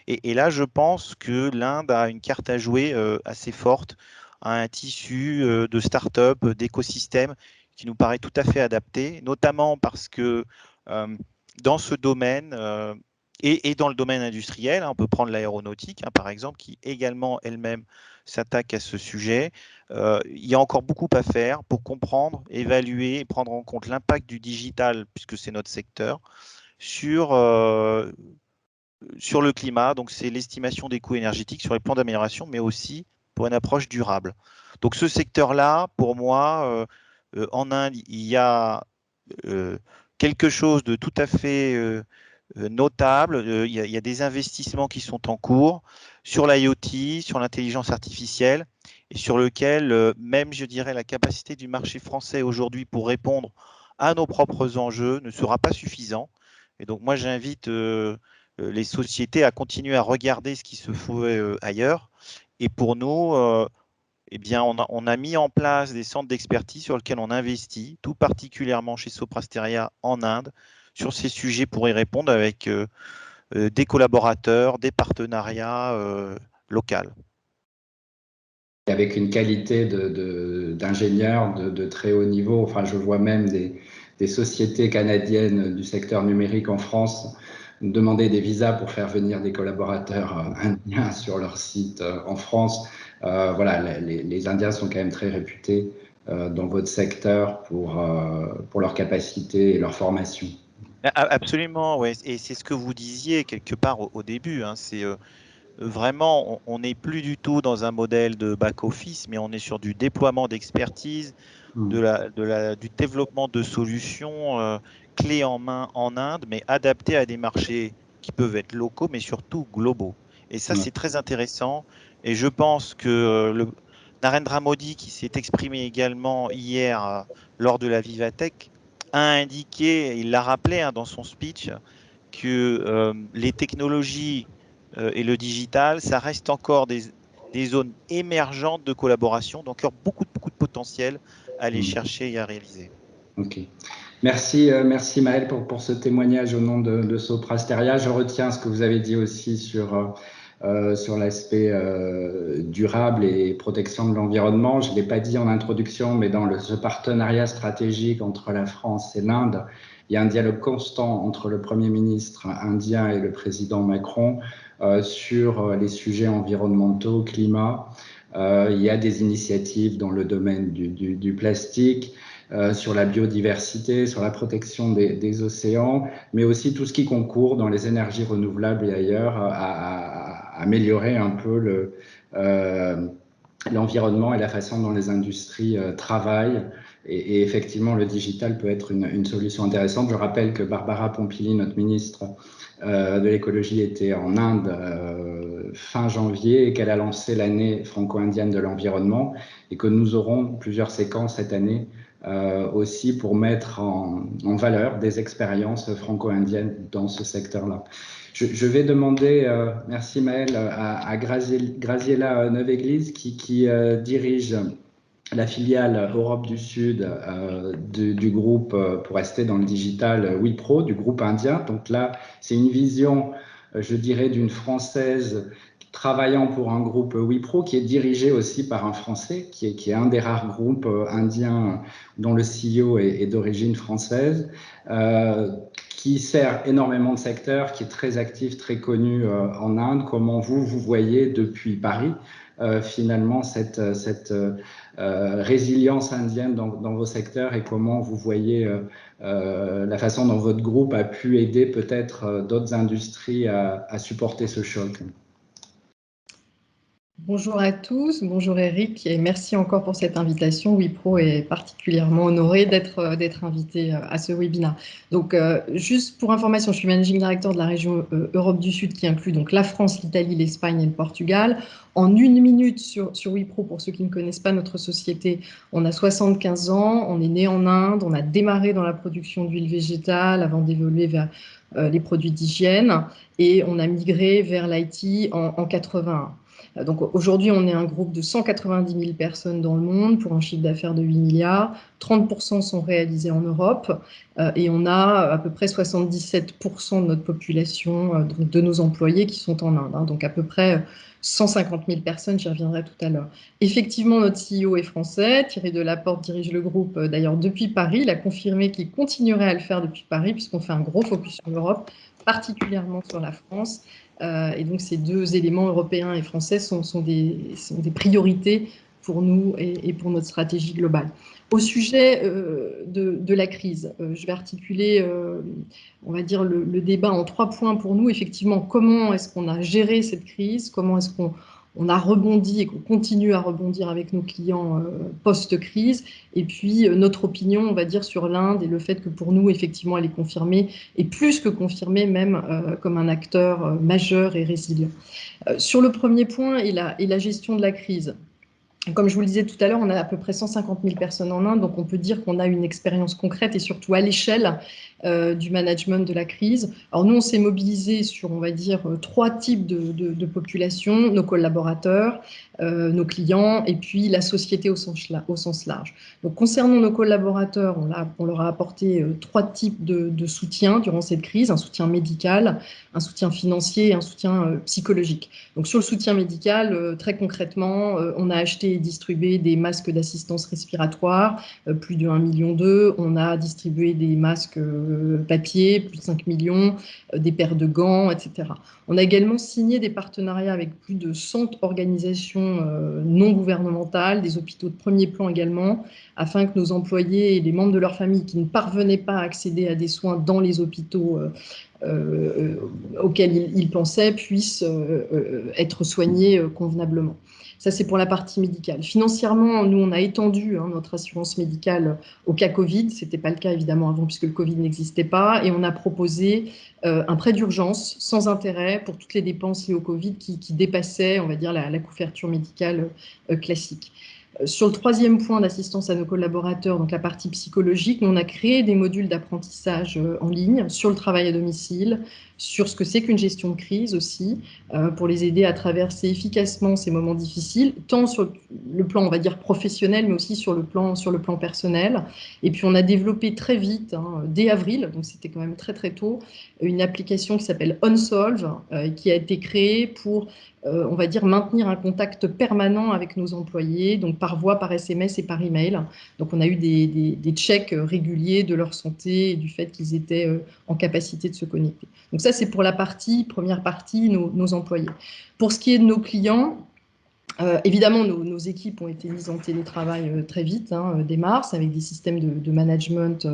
Et là, je pense que l'Inde a une carte à jouer assez forte, a un tissu de start-up, d'écosystèmes qui nous paraît tout à fait adapté, notamment parce que dans ce domaine et dans le domaine industriel, on peut prendre l'aéronautique, par exemple, qui également elle-même s'attaque à ce sujet. Il y a encore beaucoup à faire pour comprendre, évaluer et prendre en compte l'impact du digital, puisque c'est notre secteur, sur le climat. Donc, c'est l'estimation des coûts énergétiques sur les plans d'amélioration, mais aussi pour une approche durable. Donc, ce secteur-là, pour moi, en Inde, il y a quelque chose de tout à fait notable. Il y a des investissements qui sont en cours sur l'IoT, sur l'intelligence artificielle, et sur lequel même, je dirais, la capacité du marché français aujourd'hui pour répondre à nos propres enjeux ne sera pas suffisant. Et donc, moi, j'invite les sociétés à continuer à regarder ce qui se fait ailleurs. Et pour nous, eh bien, on a mis en place des centres d'expertise sur lesquels on investit, tout particulièrement chez Soprasteria en Inde, sur ces sujets pour y répondre avec des collaborateurs, des partenariats locaux. Avec une qualité d'ingénieurs de très haut niveau. Enfin, je vois même des sociétés canadiennes du secteur numérique en France demander des visas pour faire venir des collaborateurs indiens sur leur site en France. Voilà, les Indiens sont quand même très réputés dans votre secteur pour leur capacité et leur formation. Absolument, ouais. Et c'est ce que vous disiez quelque part au début. C'est vraiment, on n'est plus du tout dans un modèle de back-office, mais on est sur du déploiement d'expertise, du développement de solutions clés en main en Inde, mais adaptées à des marchés qui peuvent être locaux, mais surtout globaux. Et ça, c'est très intéressant. Et je pense que Narendra Modi, qui s'est exprimé également hier lors de la Vivatech, a indiqué, il l'a rappelé dans son speech, que les technologies et le digital, ça reste encore des zones émergentes de collaboration, donc il y a beaucoup de potentiel à aller chercher et à réaliser. Ok. Merci, merci Maël pour ce témoignage au nom de Soprasteria. Je retiens ce que vous avez dit aussi sur l'aspect durable et protection de l'environnement. Je ne l'ai pas dit en introduction, mais dans ce partenariat stratégique entre la France et l'Inde, il y a un dialogue constant entre le Premier ministre indien et le président Macron sur les sujets environnementaux, climat. Il y a des initiatives dans le domaine du plastique. Sur la biodiversité, sur la protection des océans, mais aussi tout ce qui concourt dans les énergies renouvelables et ailleurs à améliorer un peu l'environnement et la façon dont les industries travaillent. Et effectivement, le digital peut être une solution intéressante. Je rappelle que Barbara Pompili, notre ministre de l'écologie, était en Inde fin janvier et qu'elle a lancé l'année franco-indienne de l'environnement et que nous aurons plusieurs séquences cette année aussi pour mettre en valeur des expériences franco-indiennes dans ce secteur-là. Je vais demander, merci Maël, à Graziella Neuve-Église qui dirige la filiale Europe du Sud du groupe, pour rester dans le digital, Wipro, du groupe indien. Donc là, c'est une vision, je dirais, d'une Française travaillant pour un groupe Wipro qui est dirigé aussi par un Français, qui est un des rares groupes indiens dont le CEO est d'origine française, qui sert énormément de secteurs, qui est très actif, très connu en Inde. Comment vous voyez depuis Paris finalement cette résilience indienne dans vos secteurs et comment vous voyez la façon dont votre groupe a pu aider peut-être d'autres industries à supporter ce choc? Bonjour à tous, bonjour Eric et merci encore pour cette invitation. Wipro est particulièrement honoré d'être invité à ce webinaire. Donc juste pour information, je suis Managing Director de la région Europe du Sud qui inclut donc la France, l'Italie, l'Espagne et le Portugal. En une minute sur Wipro, pour ceux qui ne connaissent pas notre société, on a 75 ans, on est né en Inde, on a démarré dans la production d'huile végétale avant d'évoluer vers les produits d'hygiène et on a migré vers l'IT en 81. Donc aujourd'hui, on est un groupe de 190 000 personnes dans le monde pour un chiffre d'affaires de 8 milliards. 30% sont réalisés en Europe et on a à peu près 77% de notre population, donc de nos employés qui sont en Inde. Hein, donc à peu près 150 000 personnes, j'y reviendrai tout à l'heure. Effectivement, notre CEO est français. Thierry Delaporte dirige le groupe d'ailleurs depuis Paris. Il a confirmé qu'il continuerait à le faire depuis Paris puisqu'on fait un gros focus sur l'Europe, particulièrement sur la France. Et donc ces deux éléments européens et français sont des priorités pour nous et pour notre stratégie globale. Au sujet de la crise, je vais articuler, on va dire, le débat en 3 points pour nous. Effectivement, comment est-ce qu'on a géré cette crise? Comment est-ce qu'on a rebondi et qu'on continue à rebondir avec nos clients post-crise? Et puis, notre opinion, on va dire, sur l'Inde et le fait que pour nous, effectivement, elle est confirmée, et plus que confirmée même, comme un acteur majeur et résilient. Sur le premier point et la gestion de la crise, comme je vous le disais tout à l'heure, on a à peu près 150 000 personnes en Inde, donc on peut dire qu'on a une expérience concrète et surtout à l'échelle du management de la crise. Alors nous, on s'est mobilisé sur, on va dire, 3 types de populations, nos collaborateurs, nos clients et puis la société au sens large. Donc concernant nos collaborateurs, on leur a apporté 3 types de soutien durant cette crise, un soutien médical, un soutien financier et un soutien psychologique. Donc sur le soutien médical, très concrètement, on a acheté et distribué des masques d'assistance respiratoire, plus de 1,2 million. On a distribué des masques papier, plus de 5 millions, des paires de gants, etc. On a également signé des partenariats avec plus de 100 organisations non gouvernementales, des hôpitaux de premier plan également, afin que nos employés et les membres de leur famille qui ne parvenaient pas à accéder à des soins dans les hôpitaux auxquels ils pensaient puissent être soignés convenablement. Ça, c'est pour la partie médicale. Financièrement, nous, on a étendu notre assurance médicale au cas Covid. Ce n'était pas le cas, évidemment, avant, puisque le Covid n'existait pas. Et on a proposé un prêt d'urgence sans intérêt pour toutes les dépenses liées au Covid qui dépassaient, on va dire, la couverture médicale classique. Sur le troisième point d'assistance à nos collaborateurs, donc la partie psychologique, on a créé des modules d'apprentissage en ligne sur le travail à domicile, sur ce que c'est qu'une gestion de crise aussi, pour les aider à traverser efficacement ces moments difficiles, tant sur le plan, on va dire, professionnel, mais aussi sur le plan personnel. Et puis on a développé très vite, dès avril, donc c'était quand même très très tôt, une application qui s'appelle OnSolve, qui a été créée pour on va dire, maintenir un contact permanent avec nos employés, donc par voie, par SMS et par email. Donc on a eu des checks réguliers de leur santé et du fait qu'ils étaient en capacité de se connecter. Donc ça, c'est pour la première partie, nos employés. Pour ce qui est de nos clients, évidemment, nos équipes ont été mises en télétravail très vite, dès mars, avec des systèmes de management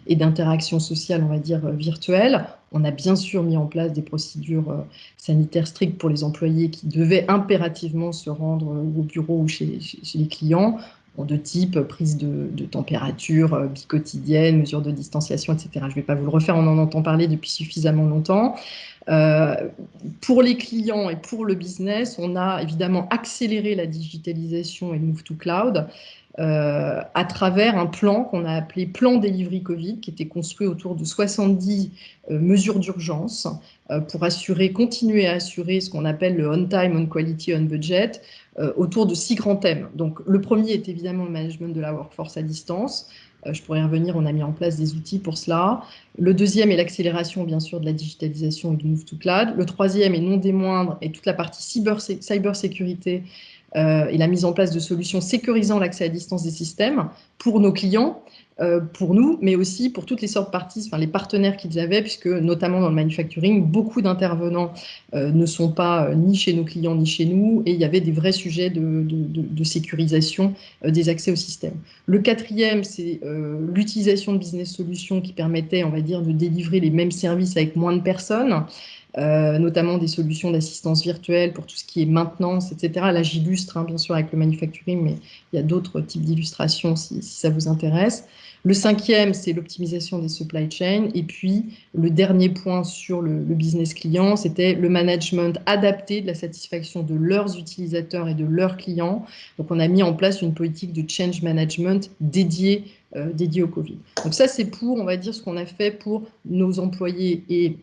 et d'interaction sociale, on va dire, virtuelles. On a bien sûr mis en place des procédures sanitaires strictes pour les employés qui devaient impérativement se rendre au bureau ou chez les clients, de type prise de température biquotidienne, mesures de distanciation, etc. Je ne vais pas vous le refaire, on en entend parler depuis suffisamment longtemps. Pour les clients et pour le business, on a évidemment accéléré la digitalisation et le move to cloud à travers un plan qu'on a appelé Plan Delivery Covid, qui était construit autour de 70 mesures d'urgence pour continuer à assurer ce qu'on appelle le on time, on quality, on budget, autour de 6 grands thèmes. Donc le premier est évidemment le management de la workforce à distance. Je pourrais y revenir, on a mis en place des outils pour cela. Le deuxième est l'accélération, bien sûr, de la digitalisation et du move to cloud. Le troisième, et non des moindres, est toute la partie cybersécurité et la mise en place de solutions sécurisant l'accès à distance des systèmes pour nos clients, pour nous, mais aussi pour toutes les sortes de parties, enfin les partenaires qu'ils avaient, puisque notamment dans le manufacturing, beaucoup d'intervenants ne sont pas ni chez nos clients ni chez nous, et il y avait des vrais sujets de sécurisation des accès au système. Le quatrième, c'est l'utilisation de business solutions qui permettaient, on va dire, de délivrer les mêmes services avec moins de personnes. notamment des solutions d'assistance virtuelle pour tout ce qui est maintenance, etc. Là, j'illustre, hein, bien sûr, avec le manufacturing, mais il y a d'autres types d'illustrations si ça vous intéresse. Le cinquième, c'est l'optimisation des supply chains. Et puis, le dernier point sur le business client, c'était le management adapté de la satisfaction de leurs utilisateurs et de leurs clients. Donc, on a mis en place une politique de change management dédiée au Covid. Donc ça, c'est pour, on va dire, ce qu'on a fait pour nos employés et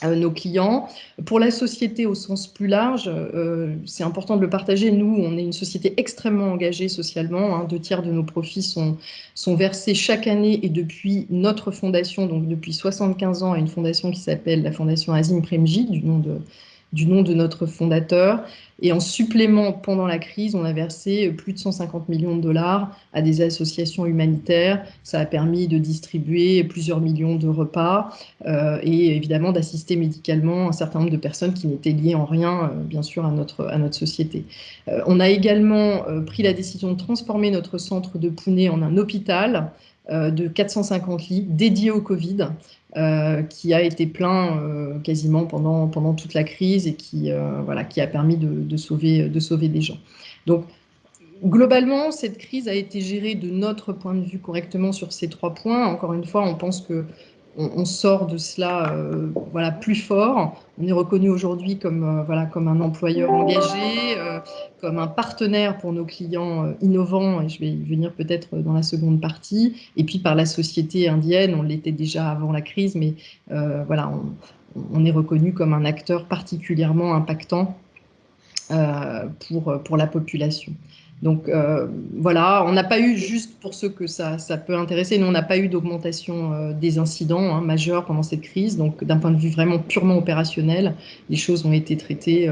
nos clients. Pour la société au sens plus large, c'est important de le partager. Nous, on est une société extrêmement engagée socialement. Hein. 2 tiers de nos profits sont versés chaque année et depuis notre fondation, donc depuis 75 ans, à une fondation qui s'appelle la Fondation Azim Premji, du nom de notre fondateur. Et en supplément, pendant la crise, on a versé plus de 150 millions de dollars à des associations humanitaires. Ça a permis de distribuer plusieurs millions de repas et évidemment d'assister médicalement un certain nombre de personnes qui n'étaient liées en rien, bien sûr, à notre société. On a également pris la décision de transformer notre centre de Pune en un hôpital de 450 lits dédié au Covid, qui a été plein quasiment pendant toute la crise et qui a permis de sauver des gens. Donc, globalement, cette crise a été gérée de notre point de vue correctement sur ces 3 points. Encore une fois, on pense qu'on sort de cela plus fort. On est reconnu aujourd'hui comme un employeur engagé, comme un partenaire pour nos clients innovants, et je vais y venir peut-être dans la seconde partie. Et puis par la société indienne, on l'était déjà avant la crise, mais on est reconnu comme un acteur particulièrement impactant pour la population. Donc on n'a pas eu, juste pour ceux que ça peut intéresser, nous on n'a pas eu d'augmentation des incidents majeurs pendant cette crise. Donc d'un point de vue vraiment purement opérationnel, les choses ont été traitées,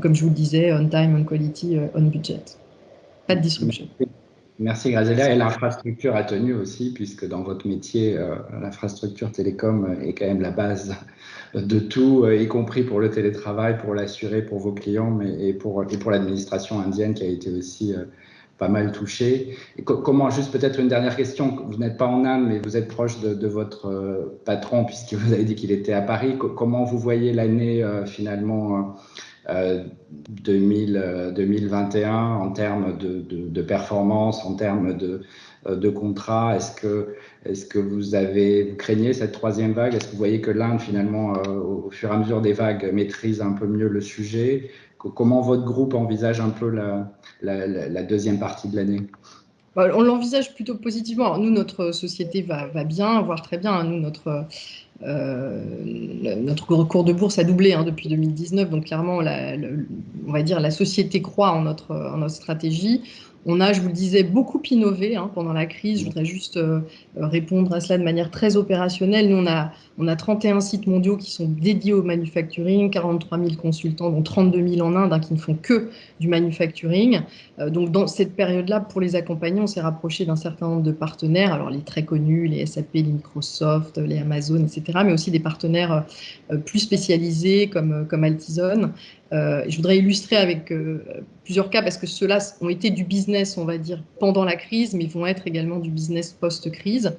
comme je vous le disais, on time, on quality, on budget. Pas de disruption. Merci Graziella. Et l'infrastructure a tenu aussi, puisque dans votre métier, l'infrastructure télécom est quand même la base de tout, y compris pour le télétravail, pour l'assurer pour vos clients, et pour l'administration indienne qui a été aussi pas mal touchée. Et comment, juste peut-être une dernière question, vous n'êtes pas en Inde, mais vous êtes proche de votre patron, puisque vous avez dit qu'il était à Paris. Comment vous voyez l'année finalement 2021 en termes de performance, en termes de contrats? Est-ce que vous craignez cette 3e vague? Est-ce que vous voyez que l'Inde, finalement, au fur et à mesure des vagues, maîtrise un peu mieux le sujet? Comment votre groupe envisage un peu la deuxième partie de l'année? On l'envisage plutôt positivement. Alors, nous, notre société va bien, voire très bien. Nous, notre cours de bourse a doublé depuis 2019. Donc, clairement, on va dire la société croit en notre stratégie. On a, je vous le disais, beaucoup innové pendant la crise. Je voudrais juste répondre à cela de manière très opérationnelle. Nous, on a 31 sites mondiaux qui sont dédiés au manufacturing, 43 000 consultants, dont 32 000 en Inde, qui ne font que du manufacturing. Donc, dans cette période-là, pour les accompagner, on s'est rapproché d'un certain nombre de partenaires, alors les très connus, les SAP, les Microsoft, les Amazon, etc., mais aussi des partenaires plus spécialisés comme Altison. Je voudrais illustrer avec plusieurs cas, parce que ceux-là ont été du business, on va dire, pendant la crise, mais vont être également du business post-crise.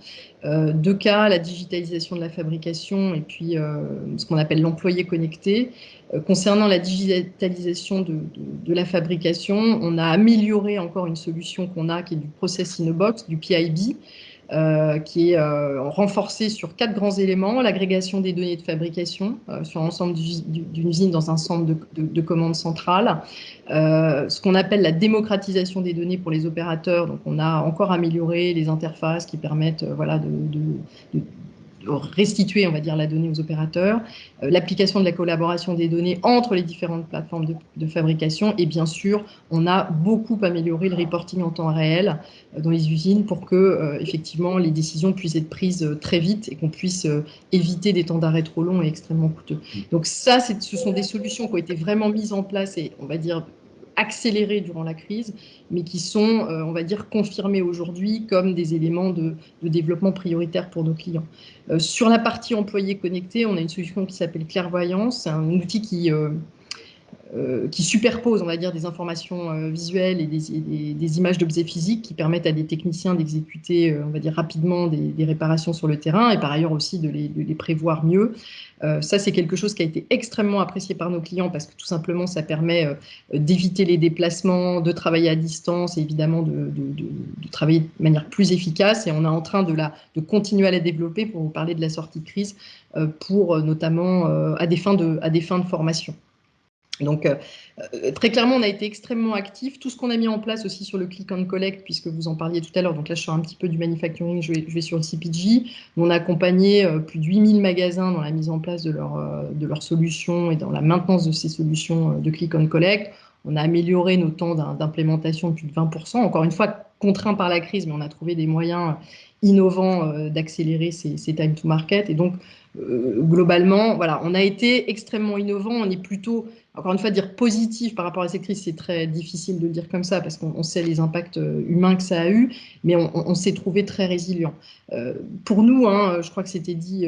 2 cas, la digitalisation de la fabrication et puis ce qu'on appelle l'employé connecté. Concernant la digitalisation de la fabrication, on a amélioré encore une solution qu'on a, qui est du Process in a Box, du PIB, qui est renforcé sur 4 grands éléments: l'agrégation des données de fabrication sur l'ensemble d'une usine dans un centre de commande centrale, ce qu'on appelle la démocratisation des données pour les opérateurs. Donc on a encore amélioré les interfaces qui permettent de restituer, on va dire, la donnée aux opérateurs, l'application de la collaboration des données entre les différentes plateformes de fabrication, et bien sûr, on a beaucoup amélioré le reporting en temps réel dans les usines pour que, effectivement, les décisions puissent être prises très vite et qu'on puisse éviter des temps d'arrêt trop longs et extrêmement coûteux. Donc ça, ce sont des solutions qui ont été vraiment mises en place et, on va dire, accélérées durant la crise, mais qui sont, on va dire, confirmées aujourd'hui comme des éléments de développement prioritaire pour nos clients. Sur la partie employé connecté, on a une solution qui s'appelle Clairvoyance. C'est un outil qui qui superposent, on va dire, des informations visuelles et des images d'objets physiques qui permettent à des techniciens d'exécuter, on va dire, rapidement des réparations sur le terrain et par ailleurs aussi de les prévoir mieux. Ça, c'est quelque chose qui a été extrêmement apprécié par nos clients parce que tout simplement, ça permet d'éviter les déplacements, de travailler à distance et évidemment de travailler de manière plus efficace. Et on est en train de continuer à la développer pour vous parler de la sortie de crise, pour notamment à des fins de formation. Donc, très clairement, on a été extrêmement actifs. Tout ce qu'on a mis en place aussi sur le click and collect, puisque vous en parliez tout à l'heure, donc là, je sors un petit peu du manufacturing, je vais sur le CPG. On a accompagné plus de 8000 magasins dans la mise en place de leurs solutions et dans la maintenance de ces solutions de click and collect. On a amélioré nos temps d'implémentation de plus de 20%. Encore une fois, contraints par la crise, mais on a trouvé des moyens innovants d'accélérer ces time to market. Et donc, globalement, voilà, on a été extrêmement innovants. On est plutôt, encore une fois, dire positif par rapport à cette crise, c'est très difficile de le dire comme ça parce qu'on sait les impacts humains que ça a eu, mais on s'est trouvé très résilient. Pour nous, je crois que c'était dit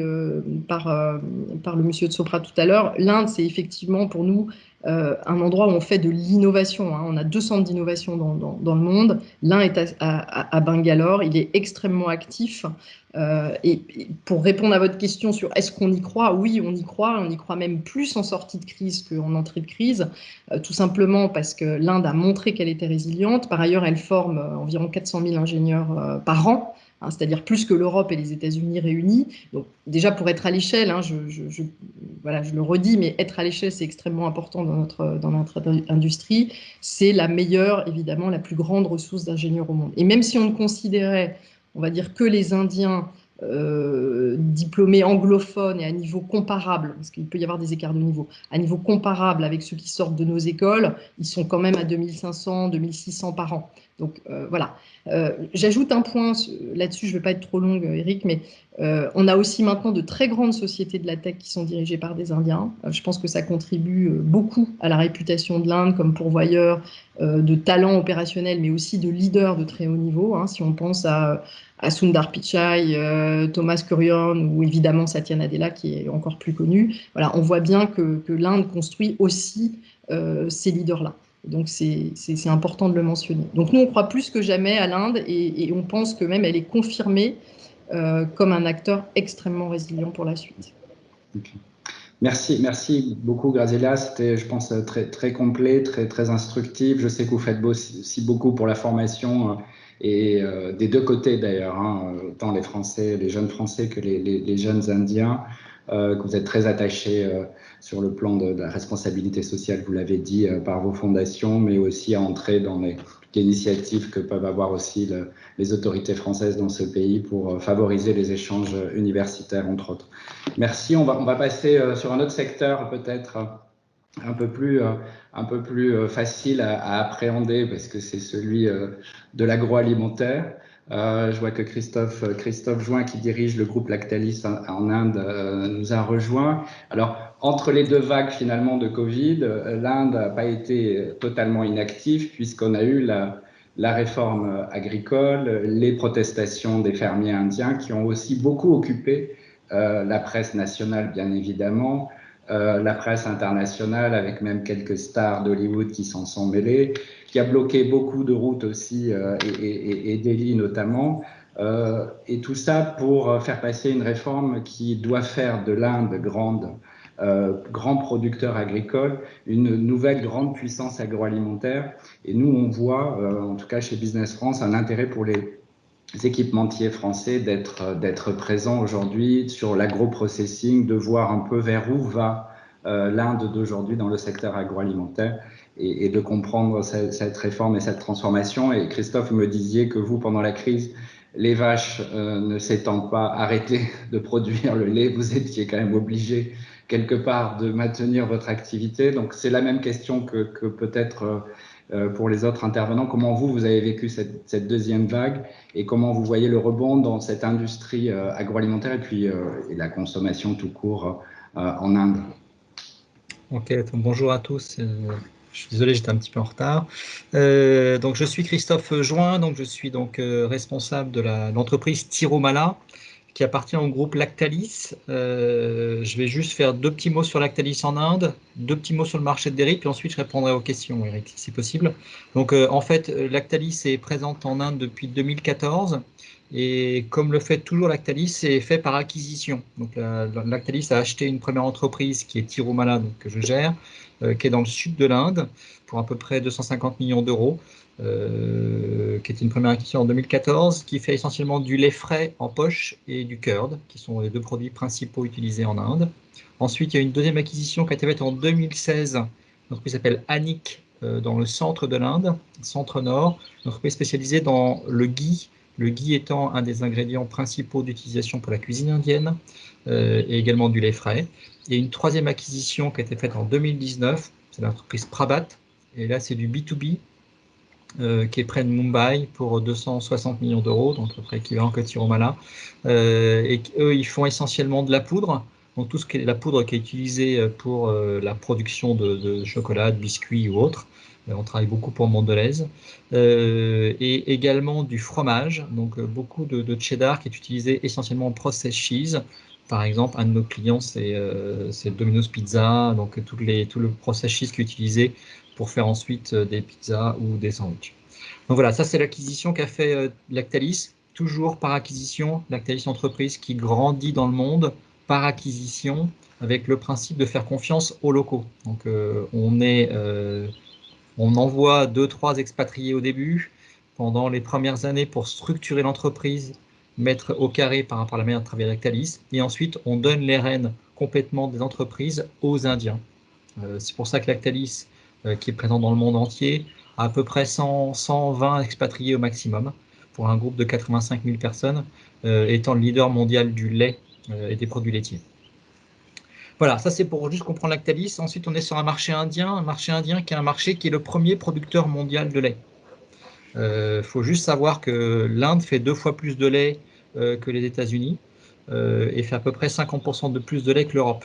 par le monsieur de Sopra tout à l'heure, l'Inde, c'est effectivement pour nous un endroit où on fait de l'innovation. On a 2 centres d'innovation dans le monde. L'un est à Bangalore, il est extrêmement actif. Et pour répondre à votre question sur est-ce qu'on y croit, oui, on y croit même plus en sortie de crise qu'en entrée de crise, tout simplement parce que l'Inde a montré qu'elle était résiliente. Par ailleurs, elle forme environ 400 000 ingénieurs par an, c'est-à-dire plus que l'Europe et les États-Unis réunis. Donc, déjà, pour être à l'échelle, voilà, je le redis, mais être à l'échelle, c'est extrêmement important dans notre industrie. C'est la meilleure, évidemment, la plus grande ressource d'ingénieurs au monde. Et même si on ne considérait, on va dire, que les Indiens diplômés anglophones et à niveau comparable, parce qu'il peut y avoir des écarts de niveau, à niveau comparable avec ceux qui sortent de nos écoles, ils sont quand même à 2500, 2600 par an. Donc voilà. J'ajoute un point là-dessus, je ne vais pas être trop longue, Eric, mais on a aussi maintenant de très grandes sociétés de la tech qui sont dirigées par des Indiens. Je pense que ça contribue beaucoup à la réputation de l'Inde comme pourvoyeur de talents opérationnels, mais aussi de leaders de très haut niveau. Si on pense à Sundar Pichai, Thomas Kurian ou évidemment Satya Nadella qui est encore plus connu. Voilà, on voit bien que l'Inde construit aussi ces leaders-là. Donc c'est important de le mentionner. Donc nous, on croit plus que jamais à l'Inde et on pense que même elle est confirmée comme un acteur extrêmement résilient pour la suite. Okay. Merci beaucoup Graziella, c'était je pense très, très complet, très instructif. Je sais que vous faites aussi beaucoup pour la formation et des 2 côtés d'ailleurs, autant les Français, les jeunes Français que les jeunes Indiens, que vous êtes très attachés sur le plan de la responsabilité sociale, vous l'avez dit, par vos fondations, mais aussi à entrer dans les initiatives que peuvent avoir aussi les autorités françaises dans ce pays pour favoriser les échanges universitaires, entre autres. Merci. On va passer sur un autre secteur peut-être un peu plus facile à appréhender parce que c'est celui de l'agroalimentaire. Je vois que Christophe Join, qui dirige le groupe Lactalis en Inde, nous a rejoint. Alors, entre les 2 vagues finalement de Covid, l'Inde n'a pas été totalement inactive puisqu'on a eu la réforme agricole, les protestations des fermiers indiens qui ont aussi beaucoup occupé la presse nationale, bien évidemment, la presse internationale avec même quelques stars d'Hollywood qui s'en sont mêlées, qui a bloqué beaucoup de routes aussi et Delhi notamment. Et tout ça pour faire passer une réforme qui doit faire de l'Inde grand producteur agricole, une nouvelle grande puissance agroalimentaire. Et nous, on voit, en tout cas chez Business France, un intérêt pour les équipementiers français d'être présents aujourd'hui sur l'agro-processing, de voir un peu vers où va l'Inde d'aujourd'hui dans le secteur agroalimentaire et de comprendre cette réforme et cette transformation. Et Christophe, vous me disiez que vous, pendant la crise, les vaches ne s'étant pas arrêtées de produire le lait, vous étiez quand même obligé quelque part de maintenir votre activité. Donc c'est la même question que peut-être pour les autres intervenants. Comment vous avez vécu cette 2e vague et comment vous voyez le rebond dans cette industrie agroalimentaire et puis et la consommation tout court en Inde? Ok, donc bonjour à tous. Je suis désolé, j'étais un petit peu en retard. Donc je suis Christophe Join, donc je suis donc responsable de l'entreprise Tiromala, qui appartient au groupe Lactalis. Je vais juste faire 2 petits mots sur Lactalis en Inde, 2 petits mots sur le marché de dérive, puis ensuite je répondrai aux questions, Eric, si possible. Donc, en fait, Lactalis est présente en Inde depuis 2014. Et comme le fait toujours Lactalis, c'est fait par acquisition. Donc, Lactalis a acheté une première entreprise qui est Tirumala, donc, que je gère, qui est dans le sud de l'Inde, pour à peu près 250 millions d'euros. Qui est une première acquisition en 2014, qui fait essentiellement du lait frais en poche et du curd, qui sont les 2 produits principaux utilisés en Inde. Ensuite, il y a une deuxième acquisition qui a été faite en 2016, une entreprise qui s'appelle Anik, dans le centre de l'Inde, centre-nord, une entreprise spécialisée dans le ghee étant un des ingrédients principaux d'utilisation pour la cuisine indienne, et également du lait frais. Et une troisième acquisition qui a été faite en 2019, c'est l'entreprise Prabhat, et là c'est du B2B, qui est près de Mumbai pour 260 millions d'euros, donc à peu près équivalent que Tirumala. Et eux, ils font essentiellement de la poudre, donc tout ce qui est la poudre qui est utilisée pour la production de chocolat, de biscuits ou autres. On travaille beaucoup pour Mondelez. Et également du fromage, donc beaucoup de cheddar qui est utilisé essentiellement en processed cheese. Par exemple, un de nos clients, c'est Domino's Pizza, donc tout le processed cheese qui est utilisé pour faire ensuite des pizzas ou des sandwichs. Donc voilà, ça c'est l'acquisition qu'a fait Lactalis, toujours par acquisition, Lactalis entreprise qui grandit dans le monde par acquisition, avec le principe de faire confiance aux locaux. Donc on envoie 2-3 expatriés au début, pendant les premières années pour structurer l'entreprise, mettre au carré par rapport à la manière de travailler Lactalis, et ensuite on donne les rênes complètement des entreprises aux Indiens. C'est pour ça que Lactalis, qui est présent dans le monde entier, a à peu près 120 expatriés au maximum, pour un groupe de 85 000 personnes, étant le leader mondial du lait et des produits laitiers. Voilà, ça c'est pour juste comprendre Lactalis. Ensuite, on est sur un marché indien qui est un marché qui est le premier producteur mondial de lait. Faut juste savoir que l'Inde fait 2 fois plus de lait que les États-Unis et fait à peu près 50% de plus de lait que l'Europe,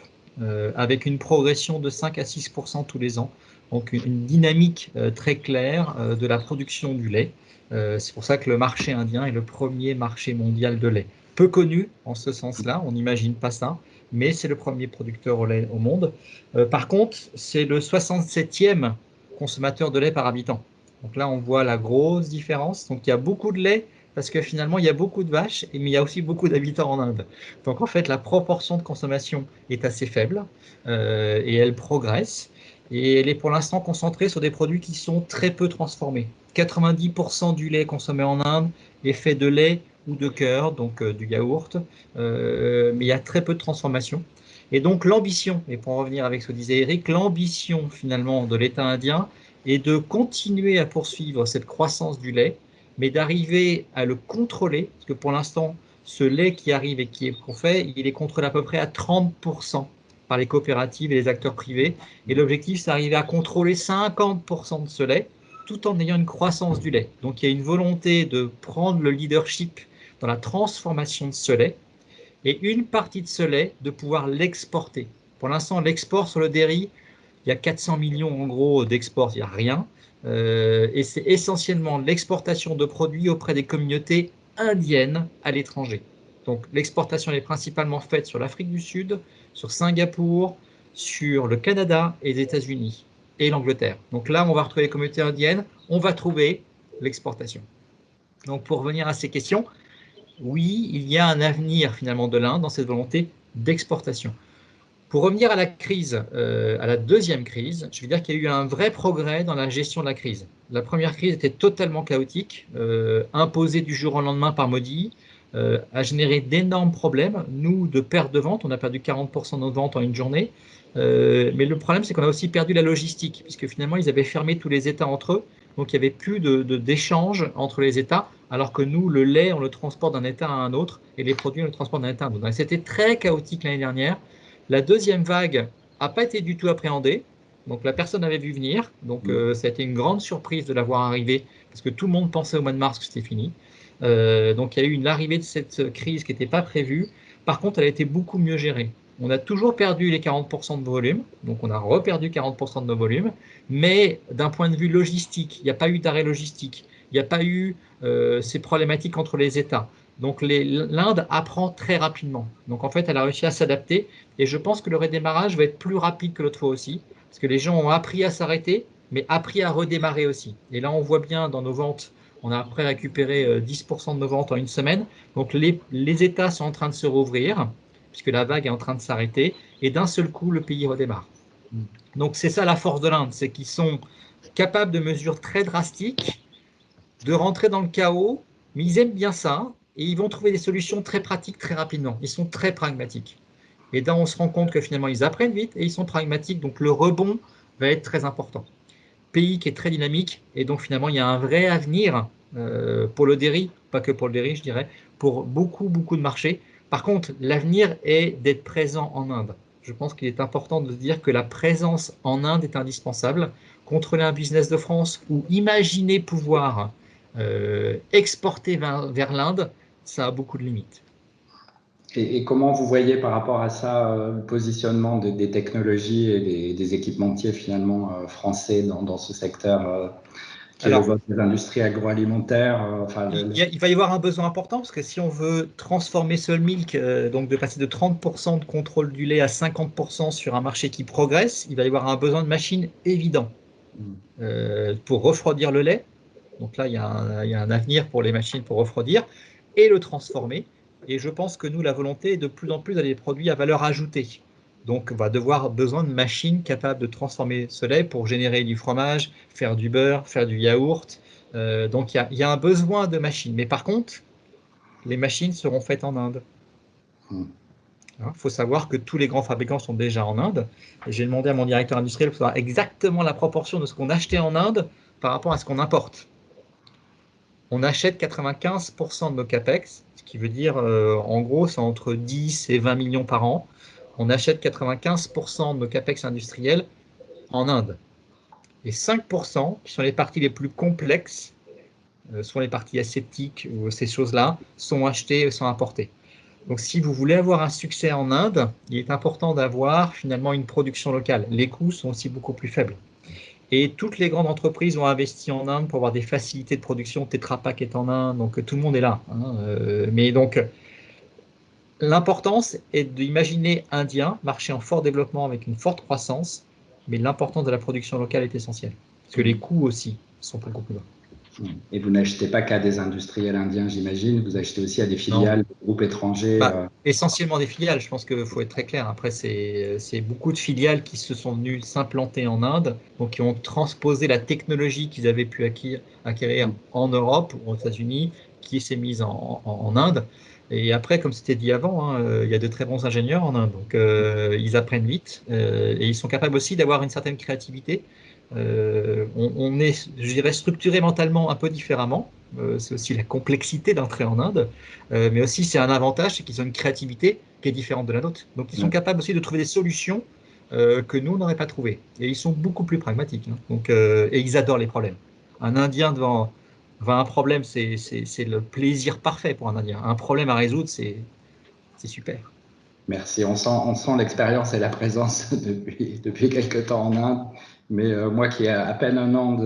avec une progression de 5 à 6% tous les ans. Donc une dynamique très claire de la production du lait. C'est pour ça que le marché indien est le premier marché mondial de lait. Peu connu en ce sens-là, on n'imagine pas ça, mais c'est le premier producteur au lait au monde. Par contre, c'est le 67e consommateur de lait par habitant. Donc là, on voit la grosse différence. Donc il y a beaucoup de lait parce que finalement, il y a beaucoup de vaches, mais il y a aussi beaucoup d'habitants en Inde. Donc en fait, la proportion de consommation est assez faible et elle progresse. Et elle est pour l'instant concentrée sur des produits qui sont très peu transformés. 90% du lait consommé en Inde est fait de lait ou de curd, donc du yaourt, mais il y a très peu de transformation. Et donc l'ambition, et pour en revenir avec ce que disait Eric, l'ambition finalement de l'État indien est de continuer à poursuivre cette croissance du lait, mais d'arriver à le contrôler, parce que pour l'instant, ce lait qui arrive et qu'on fait, il est contrôlé à peu près à 30% par les coopératives et les acteurs privés. Et l'objectif, c'est d'arriver à contrôler 50% de ce lait, tout en ayant une croissance du lait. Donc il y a une volonté de prendre le leadership dans la transformation de ce lait, et une partie de ce lait, de pouvoir l'exporter. Pour l'instant, l'export sur le dairy, il y a 400 millions en gros d'exports, il n'y a rien. Et c'est essentiellement l'exportation de produits auprès des communautés indiennes à l'étranger. Donc l'exportation est principalement faite sur l'Afrique du Sud, sur Singapour, sur le Canada et les États-Unis et l'Angleterre. Donc là, on va retrouver les communautés indiennes, on va trouver l'exportation. Donc pour revenir à ces questions, oui, il y a un avenir finalement de l'Inde dans cette volonté d'exportation. Pour revenir à la crise, à la deuxième crise, je veux dire qu'il y a eu un vrai progrès dans la gestion de la crise. La première crise était totalement chaotique, imposée du jour au lendemain par Modi, a généré d'énormes problèmes. Nous, de perte de vente, on a perdu 40% de nos ventes en une journée. Mais le problème, c'est qu'on a aussi perdu la logistique, puisque finalement, ils avaient fermé tous les États entre eux. Donc, il n'y avait plus d'échange entre les États, alors que nous, le lait, on le transporte d'un État à un autre, et les produits, on le transporte d'un État à un autre. C'était très chaotique l'année dernière. La deuxième vague n'a pas été du tout appréhendée, donc la personne avait vu venir, donc ça a été une grande surprise de la voir arriver, parce que tout le monde pensait au mois de mars que c'était fini. Donc il y a eu une arrivée de cette crise qui n'était pas prévue, par contre elle a été beaucoup mieux gérée. On a toujours perdu les 40% de volume, donc on a reperdu 40% de nos volumes, mais d'un point de vue logistique, il n'y a pas eu d'arrêt logistique, il n'y a pas eu ces problématiques entre les États. Donc l'Inde apprend très rapidement. Donc en fait, elle a réussi à s'adapter et je pense que le redémarrage va être plus rapide que l'autre fois aussi, parce que les gens ont appris à s'arrêter, mais appris à redémarrer aussi. Et là, on voit bien dans nos ventes, on a après récupéré 10% de nos ventes en une semaine. Donc les États sont en train de se rouvrir, puisque la vague est en train de s'arrêter, et d'un seul coup, le pays redémarre. Donc c'est ça la force de l'Inde, c'est qu'ils sont capables de mesures très drastiques, de rentrer dans le chaos, mais ils aiment bien ça et ils vont trouver des solutions très pratiques très rapidement. Ils sont très pragmatiques. Et là, on se rend compte que finalement, ils apprennent vite et ils sont pragmatiques, donc le rebond va être très important. Pays qui est très dynamique et donc finalement, il y a un vrai avenir pour le dairy, pas que pour le dairy, je dirais, pour beaucoup, beaucoup de marchés. Par contre, l'avenir est d'être présent en Inde. Je pense qu'il est important de dire que la présence en Inde est indispensable. Contrôler un business de France ou imaginer pouvoir exporter vers l'Inde, ça a beaucoup de limites. Et comment vous voyez par rapport à ça le positionnement des technologies et des équipementiers finalement français dans ce secteur qui est le vote des industries agroalimentaires il va y avoir un besoin important parce que si on veut transformer Soul Milk, donc de passer de 30% de contrôle du lait à 50% sur un marché qui progresse, il va y avoir un besoin de machines évident pour refroidir le lait. Donc là, il y a un avenir pour les machines pour refroidir et le transformer. Et je pense que nous, la volonté est de plus en plus d'aller des produits à valeur ajoutée. Donc, on va devoir besoin de machines capables de transformer ce lait pour générer du fromage, faire du beurre, faire du yaourt. Donc, il y a un besoin de machines. Mais par contre, les machines seront faites en Inde. Il faut savoir que tous les grands fabricants sont déjà en Inde. J'ai demandé à mon directeur industriel pour savoir exactement la proportion de ce qu'on achetait en Inde par rapport à ce qu'on importe. On achète 95% de nos CAPEX, ce qui veut dire, en gros, c'est entre 10 et 20 millions par an. On achète 95% de nos CAPEX industriels en Inde. Et 5%, qui sont les parties les plus complexes, soit les parties aseptiques ou ces choses-là, sont achetées, sont importées. Donc, si vous voulez avoir un succès en Inde, il est important d'avoir finalement une production locale. Les coûts sont aussi beaucoup plus faibles. Et toutes les grandes entreprises ont investi en Inde pour avoir des facilités de production. Tetra Pak est en Inde, donc tout le monde est là. Mais donc, l'importance est d'imaginer indien, marché en fort développement avec une forte croissance, mais l'importance de la production locale est essentielle. Parce que les coûts aussi sont beaucoup plus bas. Et vous n'achetez pas qu'à des industriels indiens, j'imagine, vous achetez aussi à des filiales, des groupes étrangers. Essentiellement des filiales, je pense qu'il faut être très clair. Après, c'est beaucoup de filiales qui se sont venues s'implanter en Inde, donc qui ont transposé la technologie qu'ils avaient pu acquérir en Europe ou aux États-Unis, qui s'est mise en Inde. Et après, comme c'était dit avant, il y a de très bons ingénieurs en Inde, donc ils apprennent vite et ils sont capables aussi d'avoir une certaine créativité. On est, je dirais, structuré mentalement un peu différemment. C'est aussi la complexité d'entrer en Inde, mais aussi c'est un avantage, c'est qu'ils ont une créativité qui est différente de la nôtre. Donc ils sont capables aussi de trouver des solutions que nous, on n'aurait pas trouvées. Et ils sont beaucoup plus pragmatiques. Donc, et ils adorent les problèmes. Un Indien devant un problème, c'est le plaisir parfait pour un Indien. Un problème à résoudre, c'est super. Merci. On sent l'expérience et la présence depuis quelques temps en Inde. Mais moi qui ai à peine un an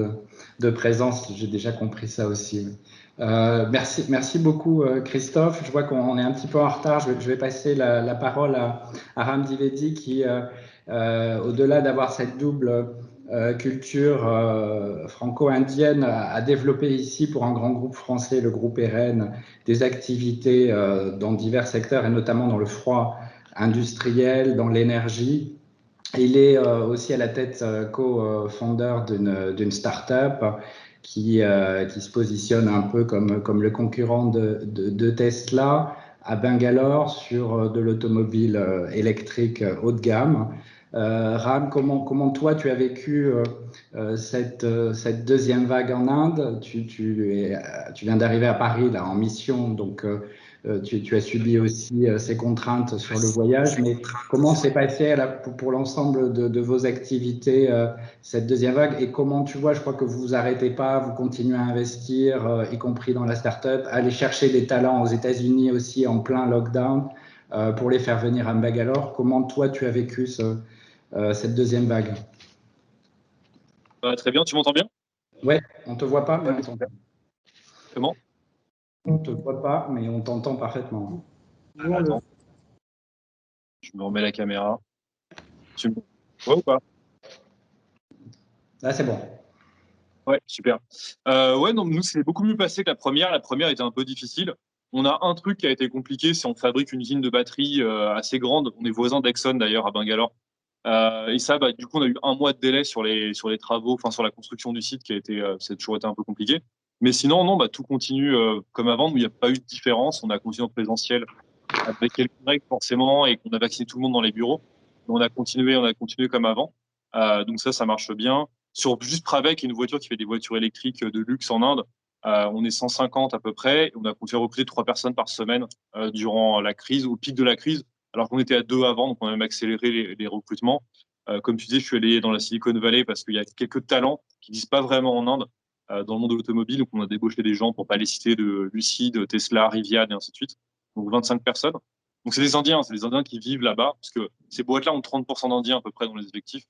de présence, j'ai déjà compris ça aussi. Merci beaucoup, Christophe. Je vois qu'on est un petit peu en retard. Je vais passer la parole à Ram Dwivedi qui, au-delà d'avoir cette double culture franco-indienne, a développé ici pour un grand groupe français, le groupe RN, des activités dans divers secteurs et notamment dans le froid industriel, dans l'énergie. Il est aussi à la tête co-founder d'une start-up qui se positionne un peu comme le concurrent de Tesla à Bangalore sur de l'automobile électrique haut de gamme. Ram, comment toi tu as vécu cette deuxième vague en Inde? Tu viens d'arriver à Paris là, en mission, donc tu as subi aussi ces contraintes sur le voyage, mais comment s'est passé pour l'ensemble de vos activités cette deuxième vague et comment tu vois, je crois que vous vous arrêtez pas, vous continuez à investir, y compris dans la start-up, aller chercher des talents aux États-Unis aussi en plein lockdown pour les faire venir à Bangalore. Comment toi tu as vécu cette deuxième vague? Très bien, tu m'entends bien? Ouais, on te voit pas, mais on t'entend. Comment? On ne te voit pas, mais on t'entend parfaitement. Attends. Je me remets la caméra. Tu me vois ou pas? Là, c'est bon. Ouais, super. Ouais, non, nous, c'est beaucoup mieux passé que la première. La première était un peu difficile. On a un truc qui a été compliqué, c'est on fabrique une usine de batterie assez grande. On est voisins d'Exxon d'ailleurs à Bangalore. Et ça, du coup, on a eu un mois de délai sur les travaux, enfin sur la construction du site qui a été, c'est toujours été un peu compliqué. Mais sinon, non, tout continue comme avant. Nous, il n'y a pas eu de différence. On a continué en présentiel avec quelques règles forcément et qu'on a vacciné tout le monde dans les bureaux. Mais on a continué comme avant. Donc ça marche bien. Sur juste Pravec, une voiture qui fait des voitures électriques de luxe en Inde, on est 150 à peu près. Et on a continué à recruter 3 personnes par semaine durant la crise, au pic de la crise, alors qu'on était à 2 avant, donc on a même accéléré les recrutements. Comme tu disais, je suis allé dans la Silicon Valley parce qu'il y a quelques talents qui ne disent pas vraiment en Inde dans le monde de l'automobile. Donc on a débauché des gens, pour ne pas les citer, de Lucid, Tesla, Rivian et ainsi de suite. Donc 25 personnes. Donc c'est des Indiens qui vivent là-bas, parce que ces boîtes-là ont 30% d'Indiens à peu près dans les effectifs.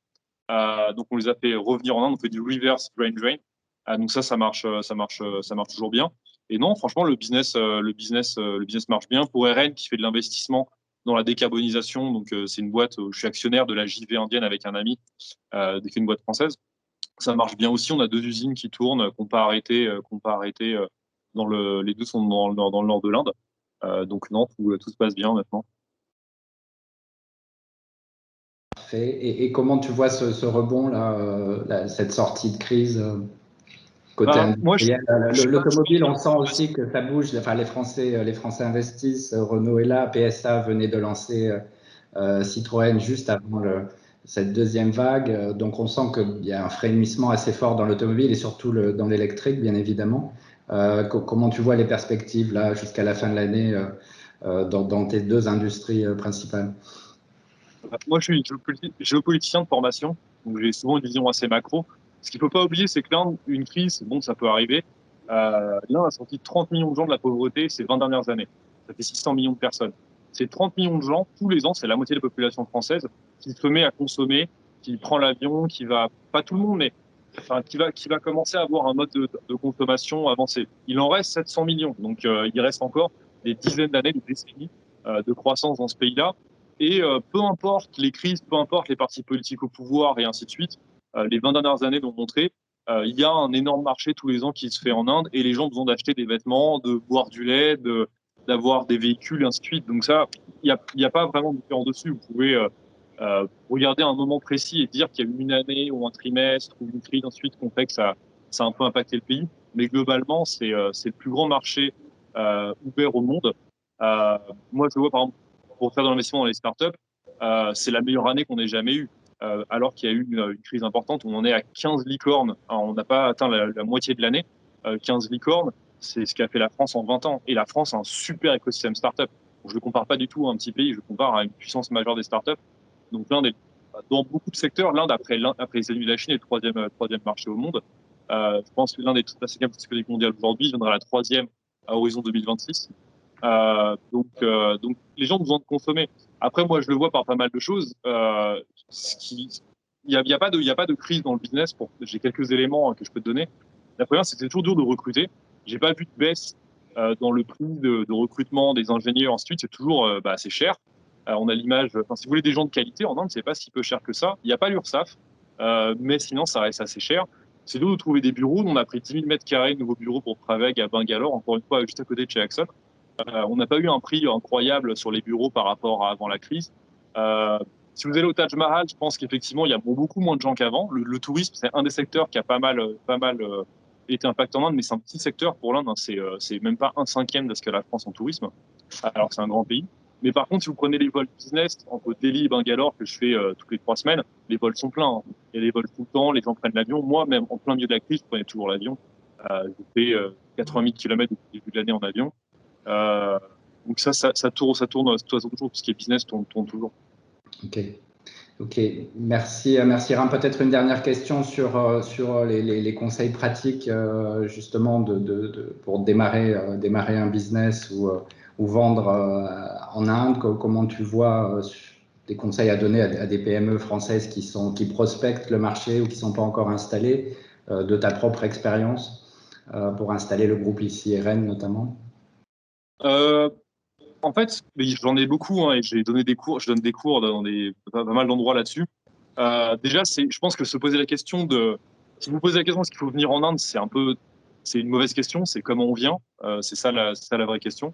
Donc on les a fait revenir en Inde, on fait du reverse brain drain. Donc ça marche toujours bien. Et non, franchement, le business marche bien. Pour RN qui fait de l'investissement dans la décarbonisation, donc c'est une boîte où je suis actionnaire de la JV indienne avec un ami, qui est une boîte française. Ça marche bien aussi. On a 2 usines qui tournent, qu'on pas arrêté. Les 2 sont dans le nord de l'Inde. Donc non, tout se passe bien honnêtement. Parfait. Et comment tu vois ce rebond là, cette sortie de crise côté industriel? L'automobile, on sent aussi que ça bouge. Enfin, les Français investissent. Renault est là. PSA venait de lancer Citroën juste avant cette deuxième vague. Donc on sent qu'il y a un frémissement assez fort dans l'automobile et surtout dans l'électrique, bien évidemment. Comment tu vois les perspectives là jusqu'à la fin de l'année dans tes 2 industries principales? Moi, je suis géopoliticien de formation, donc j'ai souvent une vision assez macro. Ce qu'il ne faut pas oublier, c'est que l'Inde, une crise, bon, ça peut arriver. L'Inde a sorti 30 millions de gens de la pauvreté ces 20 dernières années. Ça fait 600 millions de personnes. Ces 30 millions de gens, tous les ans, c'est la moitié de la population française qui se met à consommer, qui prend l'avion, qui va, pas tout le monde, mais enfin, qui va commencer à avoir un mode de consommation avancé. Il en reste 700 millions, donc il reste encore des dizaines d'années, des décennies de croissance dans ce pays-là. Et peu importe les crises, peu importe les partis politiques au pouvoir et ainsi de suite, les 20 dernières années l'ont montré, il y a un énorme marché tous les ans qui se fait en Inde et les gens ont besoin d'acheter des vêtements, de boire du lait, d'avoir des véhicules et ainsi de suite. Donc ça, il n'y a pas vraiment de différence dessus. Vous pouvez regarder un moment précis et dire qu'il y a eu une année ou un trimestre ou une crise ensuite qui ont fait que ça a un peu impacté le pays. Mais globalement, c'est le plus grand marché ouvert au monde. Moi, je le vois par exemple, pour faire de l'investissement dans les startups, c'est la meilleure année qu'on ait jamais eue. Alors qu'il y a eu une crise importante, on en est à 15 licornes. Alors, on n'a pas atteint la moitié de l'année. 15 licornes, c'est ce qu'a fait la France en 20 ans. Et la France a un super écosystème startup. Je ne le compare pas du tout à un petit pays, je le compare à une puissance majeure des startups. Donc l'Inde est, dans beaucoup de secteurs, l'Inde, après les États-Unis et la Chine, est le troisième marché au monde. Je pense que l'Inde est la 5e puissance économique mondiale aujourd'hui, viendra la 3e à horizon 2026. Donc les gens ont besoin de consommer. Après, moi, je le vois par pas mal de choses. Il n'y a pas de crise dans le business. J'ai quelques éléments que je peux te donner. La première, c'est que c'est toujours dur de recruter. J'ai pas vu de baisse dans le prix de recrutement des ingénieurs. Ensuite, c'est toujours assez cher. On a l'image. Si vous voulez des gens de qualité en Inde, c'est pas si peu cher que ça. Il n'y a pas l'URSSAF, mais sinon, ça reste assez cher. C'est dur de trouver des bureaux. On a pris 10 000 mètres carrés de nouveaux bureaux pour Pravec à Bangalore, encore une fois, juste à côté de chez Axon. On n'a pas eu un prix incroyable sur les bureaux par rapport à avant la crise. Si vous allez au Taj Mahal, je pense qu'effectivement, il y a beaucoup moins de gens qu'avant. Le tourisme, c'est un des secteurs qui a pas mal été impacté en Inde, mais c'est un petit secteur pour l'Inde. C'est même pas 1/5 de ce que la France en tourisme, alors que c'est un grand pays. Mais par contre, si vous prenez les vols business entre Delhi et Bangalore, que je fais toutes les 3 semaines, les vols sont pleins. Il y a des vols tout le temps, les gens prennent l'avion. Moi, même en plein milieu de la crise, je prenais toujours l'avion. J'ai fait 80 000 km depuis le début de l'année en avion. Donc ça tourne toujours, tout ce qui est business tourne toujours. Ok, merci Ram. Peut-être une dernière question sur les conseils pratiques justement pour démarrer un business ou vendre en Inde. Comment tu vois des conseils à donner à des PME françaises qui prospectent le marché ou qui ne sont pas encore installées, de ta propre expérience pour installer le groupe ici, RN notamment? En fait, j'en ai beaucoup et je donne des cours dans pas mal d'endroits là-dessus. Déjà, je pense que se poser la question si vous posez la question est-ce qu'il faut venir en Inde, c'est une mauvaise question. C'est comment on vient. C'est ça la vraie question.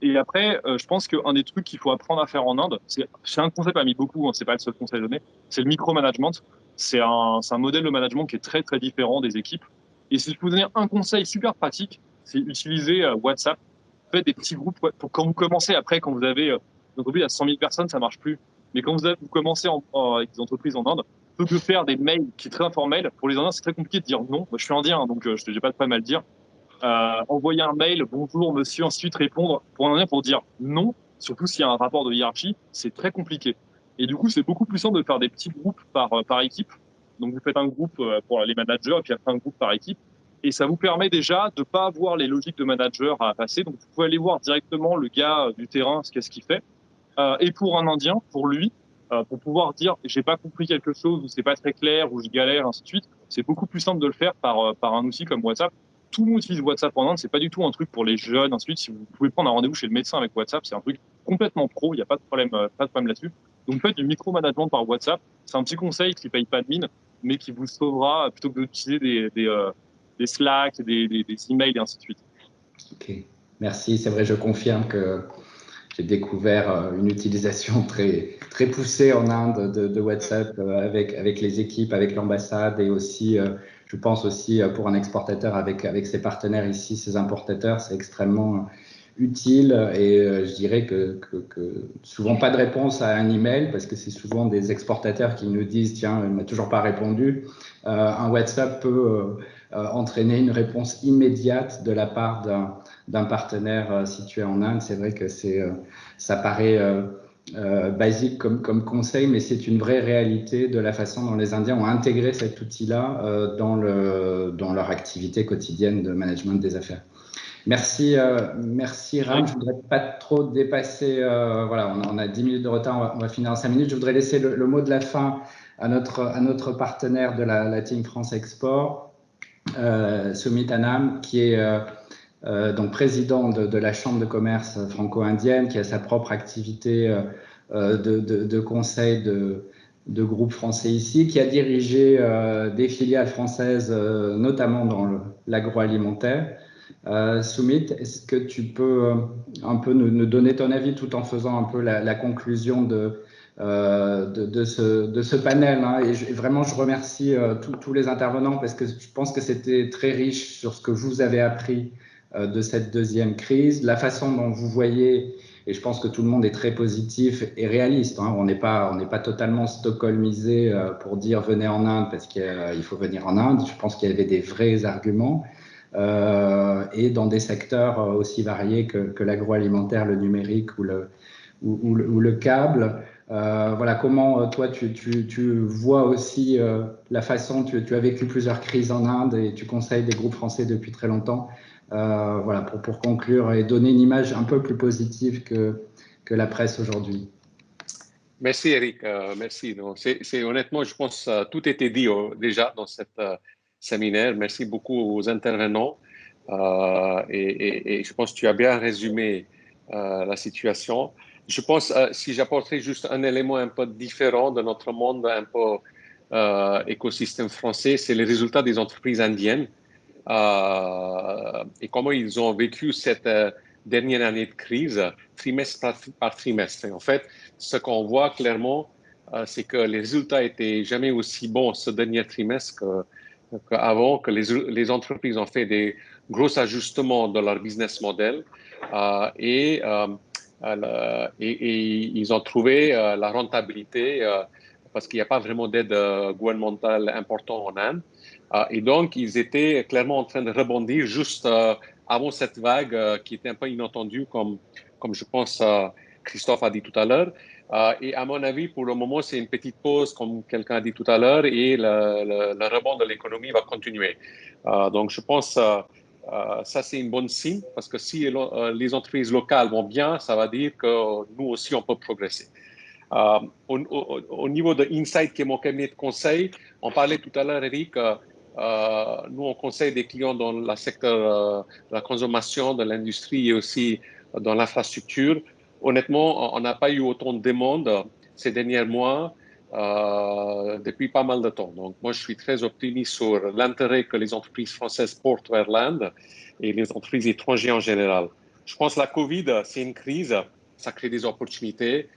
Et après, je pense qu'un des trucs qu'il faut apprendre à faire en Inde, c'est un concept parmi beaucoup. C'est pas le seul conseil donné. C'est le micromanagement. C'est un modèle de management qui est très très différent des équipes. Et si je peux vous donner un conseil super pratique, c'est utiliser WhatsApp. Faites des petits groupes pour quand vous commencez. Après, quand vous avez une entreprise à 100 000 personnes, ça marche plus. Mais quand vous commencez avec des entreprises en Inde, plutôt que de faire des mails qui sont très informels, pour les Indiens, c'est très compliqué de dire non. Moi, je suis indien, donc je n'ai pas de problème à le dire. Envoyer un mail, bonjour monsieur, ensuite répondre pour un Indien pour dire non, surtout s'il y a un rapport de hiérarchie, c'est très compliqué. Et du coup, c'est beaucoup plus simple de faire des petits groupes par équipe. Donc, vous faites un groupe pour les managers et puis après un groupe par équipe. Et ça vous permet déjà de ne pas avoir les logiques de manager à passer. Donc, vous pouvez aller voir directement le gars du terrain, qu'est-ce qu'il fait. Et pour un Indien, pour lui, pour pouvoir dire j'ai pas compris quelque chose ou c'est pas très clair ou je galère, ainsi de suite, c'est beaucoup plus simple de le faire par un outil comme WhatsApp. Tout le monde utilise WhatsApp en Inde, c'est pas du tout un truc pour les jeunes, ainsi de suite. Si vous pouvez prendre un rendez-vous chez le médecin avec WhatsApp, c'est un truc complètement pro, il n'y a pas de problème là-dessus. Donc faites du micromanagement par WhatsApp. C'est un petit conseil qui paye pas de mine, mais qui vous sauvera plutôt que d'utiliser des Slack, des emails et ainsi de suite. Ok, merci. C'est vrai, je confirme que j'ai découvert une utilisation très, très poussée en Inde de WhatsApp avec les équipes, avec l'ambassade et aussi, je pense aussi pour un exportateur avec ses partenaires ici, ses importateurs, c'est extrêmement utile et je dirais que souvent pas de réponse à un email parce que c'est souvent des exportateurs qui nous disent tiens, il m'a toujours pas répondu. Un WhatsApp peut entraîner une réponse immédiate de la part d'un partenaire situé en Inde. C'est vrai que ça paraît basique comme conseil, mais c'est une vraie réalité de la façon dont les Indiens ont intégré cet outil-là dans leur activité quotidienne de management des affaires. Merci Ram. Je voudrais pas trop dépasser. Voilà, on a 10 minutes de retard. On va finir en 5 minutes. Je voudrais laisser le mot de la fin à notre partenaire de la Team France Export, Sumit Anand, qui est donc président de la Chambre de commerce franco-indienne, qui a sa propre activité de conseil de groupe français ici, qui a dirigé des filiales françaises, notamment dans l'agroalimentaire. Sumit, est-ce que tu peux un peu nous donner ton avis tout en faisant un peu la conclusion de ce panel Et vraiment, je remercie tous les intervenants parce que je pense que c'était très riche sur ce que vous avez appris de cette deuxième crise, la façon dont vous voyez, et je pense que tout le monde est très positif et réaliste. On n'est pas totalement stockholmisé pour dire venez en Inde parce qu'il faut venir en Inde. Je pense qu'il y avait des vrais arguments. Et dans des secteurs aussi variés que l'agroalimentaire, le numérique ou le câble. Voilà, comment toi tu vois aussi la façon, tu as vécu plusieurs crises en Inde et tu conseilles des groupes français depuis très longtemps. Voilà, pour conclure et donner une image un peu plus positive que la presse aujourd'hui. Merci Eric, merci. C'est honnêtement, je pense tout était dit déjà dans cette séminaire. Merci beaucoup aux intervenants et je pense que tu as bien résumé la situation. Je pense, si j'apporterais juste un élément un peu différent de notre monde, un peu écosystème français, c'est les résultats des entreprises indiennes et comment ils ont vécu cette dernière année de crise, trimestre par trimestre. Et en fait, ce qu'on voit clairement, c'est que les résultats étaient jamais aussi bons ce dernier trimestre qu'avant, que les entreprises ont fait des gros ajustements dans leur business model et ils ont trouvé la rentabilité parce qu'il n'y a pas vraiment d'aide gouvernementale importante en Inde. Et donc, ils étaient clairement en train de rebondir juste avant cette vague qui était un peu inattendue, comme je pense Christophe a dit tout à l'heure. Et à mon avis, pour le moment, c'est une petite pause, comme quelqu'un a dit tout à l'heure, et le rebond de l'économie va continuer. Donc, je pense ça, c'est une bonne signe, parce que si les entreprises locales vont bien, ça va dire que nous aussi, on peut progresser. Au niveau de Insight, qui est mon cabinet de conseil, on parlait tout à l'heure, Eric, nous, on conseille des clients dans le secteur de la consommation, de l'industrie et aussi dans l'infrastructure. Honnêtement, on n'a pas eu autant de demandes ces derniers mois depuis pas mal de temps. Donc, moi, je suis très optimiste sur l'intérêt que les entreprises françaises portent vers l'Inde et les entreprises étrangères en général. Je pense que la COVID, c'est une crise, ça crée des opportunités.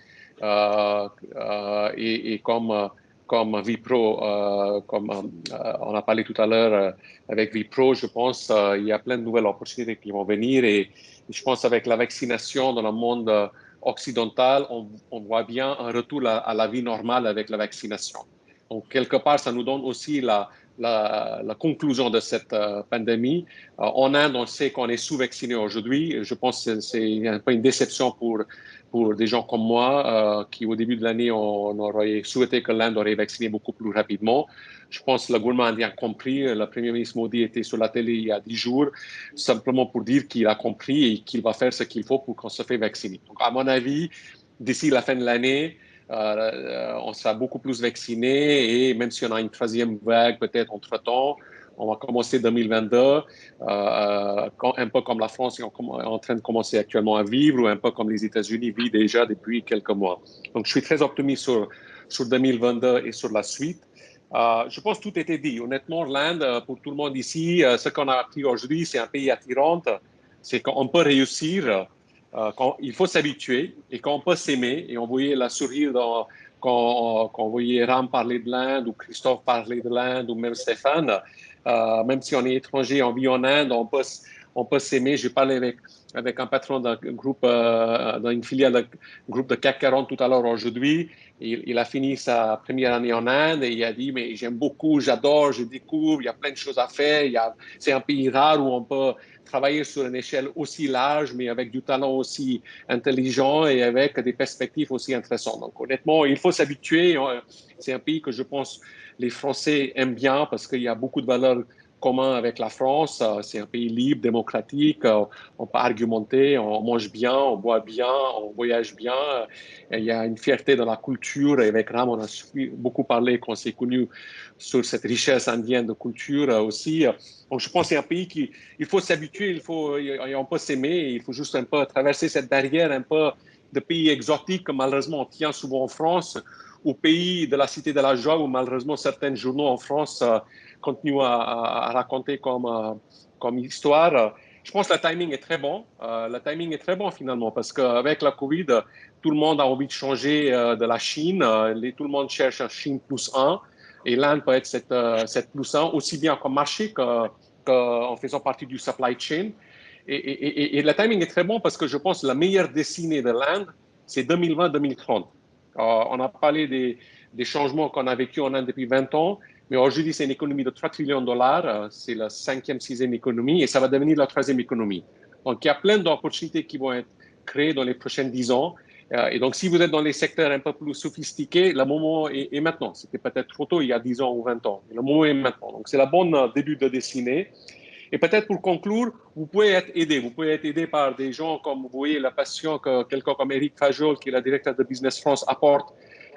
Et comme Vipro, comme on a parlé tout à l'heure avec Vipro, je pense il y a plein de nouvelles opportunités qui vont venir. Et je pense avec la vaccination dans le monde occidental, on voit bien un retour à la vie normale avec la vaccination. Donc, quelque part, ça nous donne aussi la conclusion de cette pandémie. En Inde, on sait qu'on est sous-vacciné aujourd'hui. Je pense que c'est un peu une déception pour des gens comme moi qui, au début de l'année, on aurait souhaité que l'Inde aurait vacciné beaucoup plus rapidement. Je pense que le gouvernement indien a compris. Le Premier ministre Modi était sur la télé il y a 10 jours, simplement pour dire qu'il a compris et qu'il va faire ce qu'il faut pour qu'on se fasse vacciner. Donc, à mon avis, d'ici la fin de l'année, on sera beaucoup plus vaccinés et même si on a une troisième vague peut-être entre-temps, on va commencer 2022 un peu comme la France est en train de commencer actuellement à vivre ou un peu comme les États-Unis vivent déjà depuis quelques mois. Donc, je suis très optimiste sur 2022 et sur la suite. Je pense que tout était dit. Honnêtement, l'Inde, pour tout le monde ici, ce qu'on a appris aujourd'hui, c'est un pays attirant. C'est qu'on peut réussir. Il faut s'habituer et qu'on peut s'aimer. Et on voyait la sourire quand on voyait Ram parler de l'Inde ou Christophe parler de l'Inde ou même Stéphane. Même si on est étranger, on vit en Inde, on peut s'aimer. J'ai parlé avec un patron d'un groupe, d'une filiale d'un groupe de CAC 40 tout à l'heure aujourd'hui. Il a fini sa première année en Inde et il a dit, mais j'aime beaucoup, j'adore, je découvre, il y a plein de choses à faire. C'est un pays rare où on peut travailler sur une échelle aussi large, mais avec du talent aussi intelligent et avec des perspectives aussi intéressantes. Donc, honnêtement, il faut s'habituer. C'est un pays que je pense les Français aiment bien parce qu'il y a beaucoup de valeurs communes avec la France. C'est un pays libre, démocratique. On peut argumenter, on mange bien, on boit bien, on voyage bien. Il y a une fierté dans la culture. Et avec Ram, on a beaucoup parlé quand on s'est connus sur cette richesse indienne de culture aussi. Donc, je pense que c'est un pays il faut s'habituer, on peut s'aimer. Il faut juste un peu traverser cette barrière un peu de pays exotiques que malheureusement on tient souvent en France, au pays de la Cité de la Joie, où malheureusement certains journaux en France continuent à raconter comme histoire. Je pense que le timing est très bon. Le timing est très bon finalement, parce qu'avec la COVID, tout le monde a envie de changer de la Chine. Tout le monde cherche un Chine +1. Et l'Inde peut être cette +1, aussi bien comme marché qu'en faisant partie du supply chain. Et le timing est très bon parce que je pense que la meilleure destinée de l'Inde, c'est 2020-2030. On a parlé des changements qu'on a vécu en Inde depuis 20 ans, mais aujourd'hui, c'est une économie de 3 trillions de dollars. C'est la 5e, 6e économie et ça va devenir la 3e économie. Donc, il y a plein d'opportunités qui vont être créées dans les prochaines 10 ans. Et donc, si vous êtes dans les secteurs un peu plus sophistiqués, le moment est maintenant. C'était peut-être trop tôt il y a 10 ans ou 20 ans. Le moment est maintenant. Donc, c'est le bon début de destinée. Et peut-être pour conclure, vous pouvez être aidé. Vous pouvez être aidé par des gens comme vous voyez la passion que quelqu'un comme Eric Fajol, qui est le directeur de Business France, apporte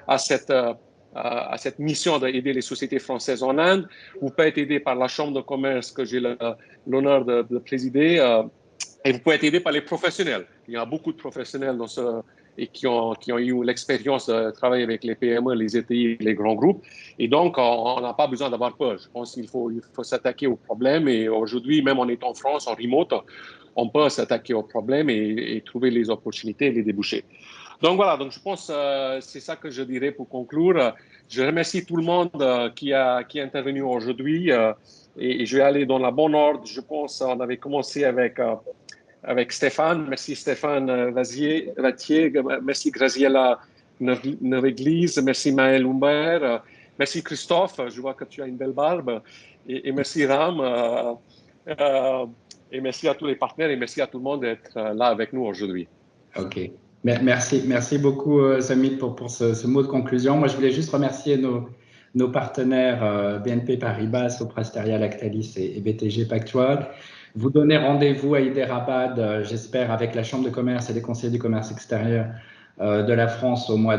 à cette mission d'aider les sociétés françaises en Inde. Vous pouvez être aidé par la Chambre de commerce que j'ai l'honneur de présider. Et vous pouvez être aidé par les professionnels. Il y a beaucoup de professionnels et qui ont eu l'expérience de travailler avec les PME, les ETI, les grands groupes. Et donc, on n'a pas besoin d'avoir peur. Je pense qu'il faut s'attaquer aux problèmes. Et aujourd'hui, même en étant en France, en remote, on peut s'attaquer aux problèmes et trouver les opportunités et les débouchés. Donc voilà, donc je pense que c'est ça que je dirais pour conclure. Je remercie tout le monde qui est intervenu aujourd'hui. Et je vais aller dans la bonne ordre. Je pense qu'on avait commencé avec Stéphane. Merci Stéphane Vatier. Merci Graziella Neuveglise. Merci Maël Humbert. Merci Christophe. Je vois que tu as une belle barbe. Et merci Ram. Et merci à tous les partenaires et merci à tout le monde d'être là avec nous aujourd'hui. OK. Merci beaucoup, Samit, pour ce mot de conclusion. Moi, je voulais juste remercier nos partenaires BNP Paribas, Soprasteria, Lactalis et BTG Pactual. Vous donnez rendez-vous à Hyderabad, j'espère, avec la Chambre de commerce et des conseillers du commerce extérieur de la France au mois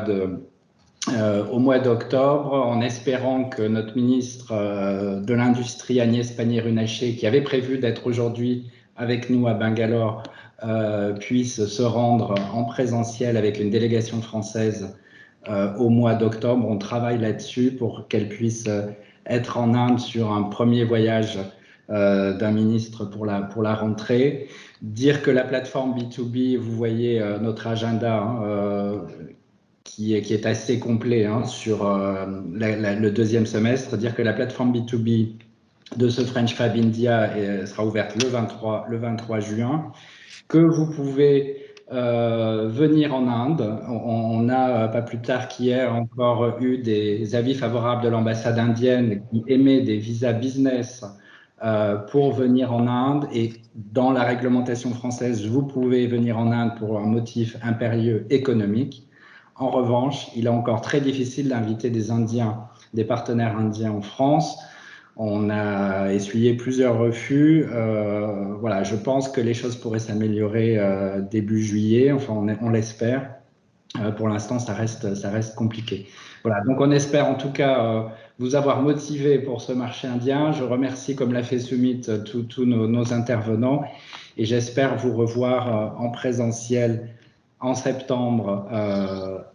au mois d'octobre, en espérant que notre ministre de l'Industrie, Agnès Pannier-Runacher, qui avait prévu d'être aujourd'hui avec nous à Bangalore, puisse se rendre en présentiel avec une délégation française au mois d'octobre. On travaille là-dessus pour qu'elle puisse être en Inde sur un premier voyage d'un ministre pour la rentrée. Dire que la plateforme B2B, vous voyez notre agenda qui est assez complet sur le deuxième semestre, dire que la plateforme B2B de ce French Fab India sera ouverte le 23 juin, que vous pouvez venir en Inde. On a, pas plus tard qu'hier, encore eu des avis favorables de l'ambassade indienne qui émet des visas business pour venir en Inde. Et dans la réglementation française, vous pouvez venir en Inde pour un motif impérieux économique. En revanche, il est encore très difficile d'inviter des Indiens, des partenaires indiens en France. On a essuyé plusieurs refus. Voilà, je pense que les choses pourraient s'améliorer début juillet. Enfin, on l'espère. Pour l'instant, ça reste compliqué. Voilà, donc on espère en tout cas vous avoir motivé pour ce marché indien. Je remercie, comme l'a fait Sumit, tous nos intervenants et j'espère vous revoir en présentiel en septembre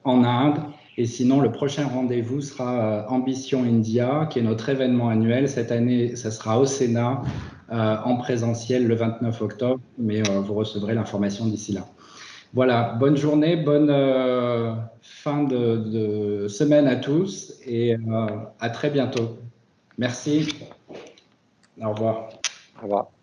en Inde. Et sinon, le prochain rendez-vous sera Ambition India, qui est notre événement annuel. Cette année, ça sera au Sénat en présentiel le 29 octobre, mais vous recevrez l'information d'ici là. Voilà, bonne journée, bonne fin de semaine à tous et à très bientôt. Merci. Au revoir. Au revoir.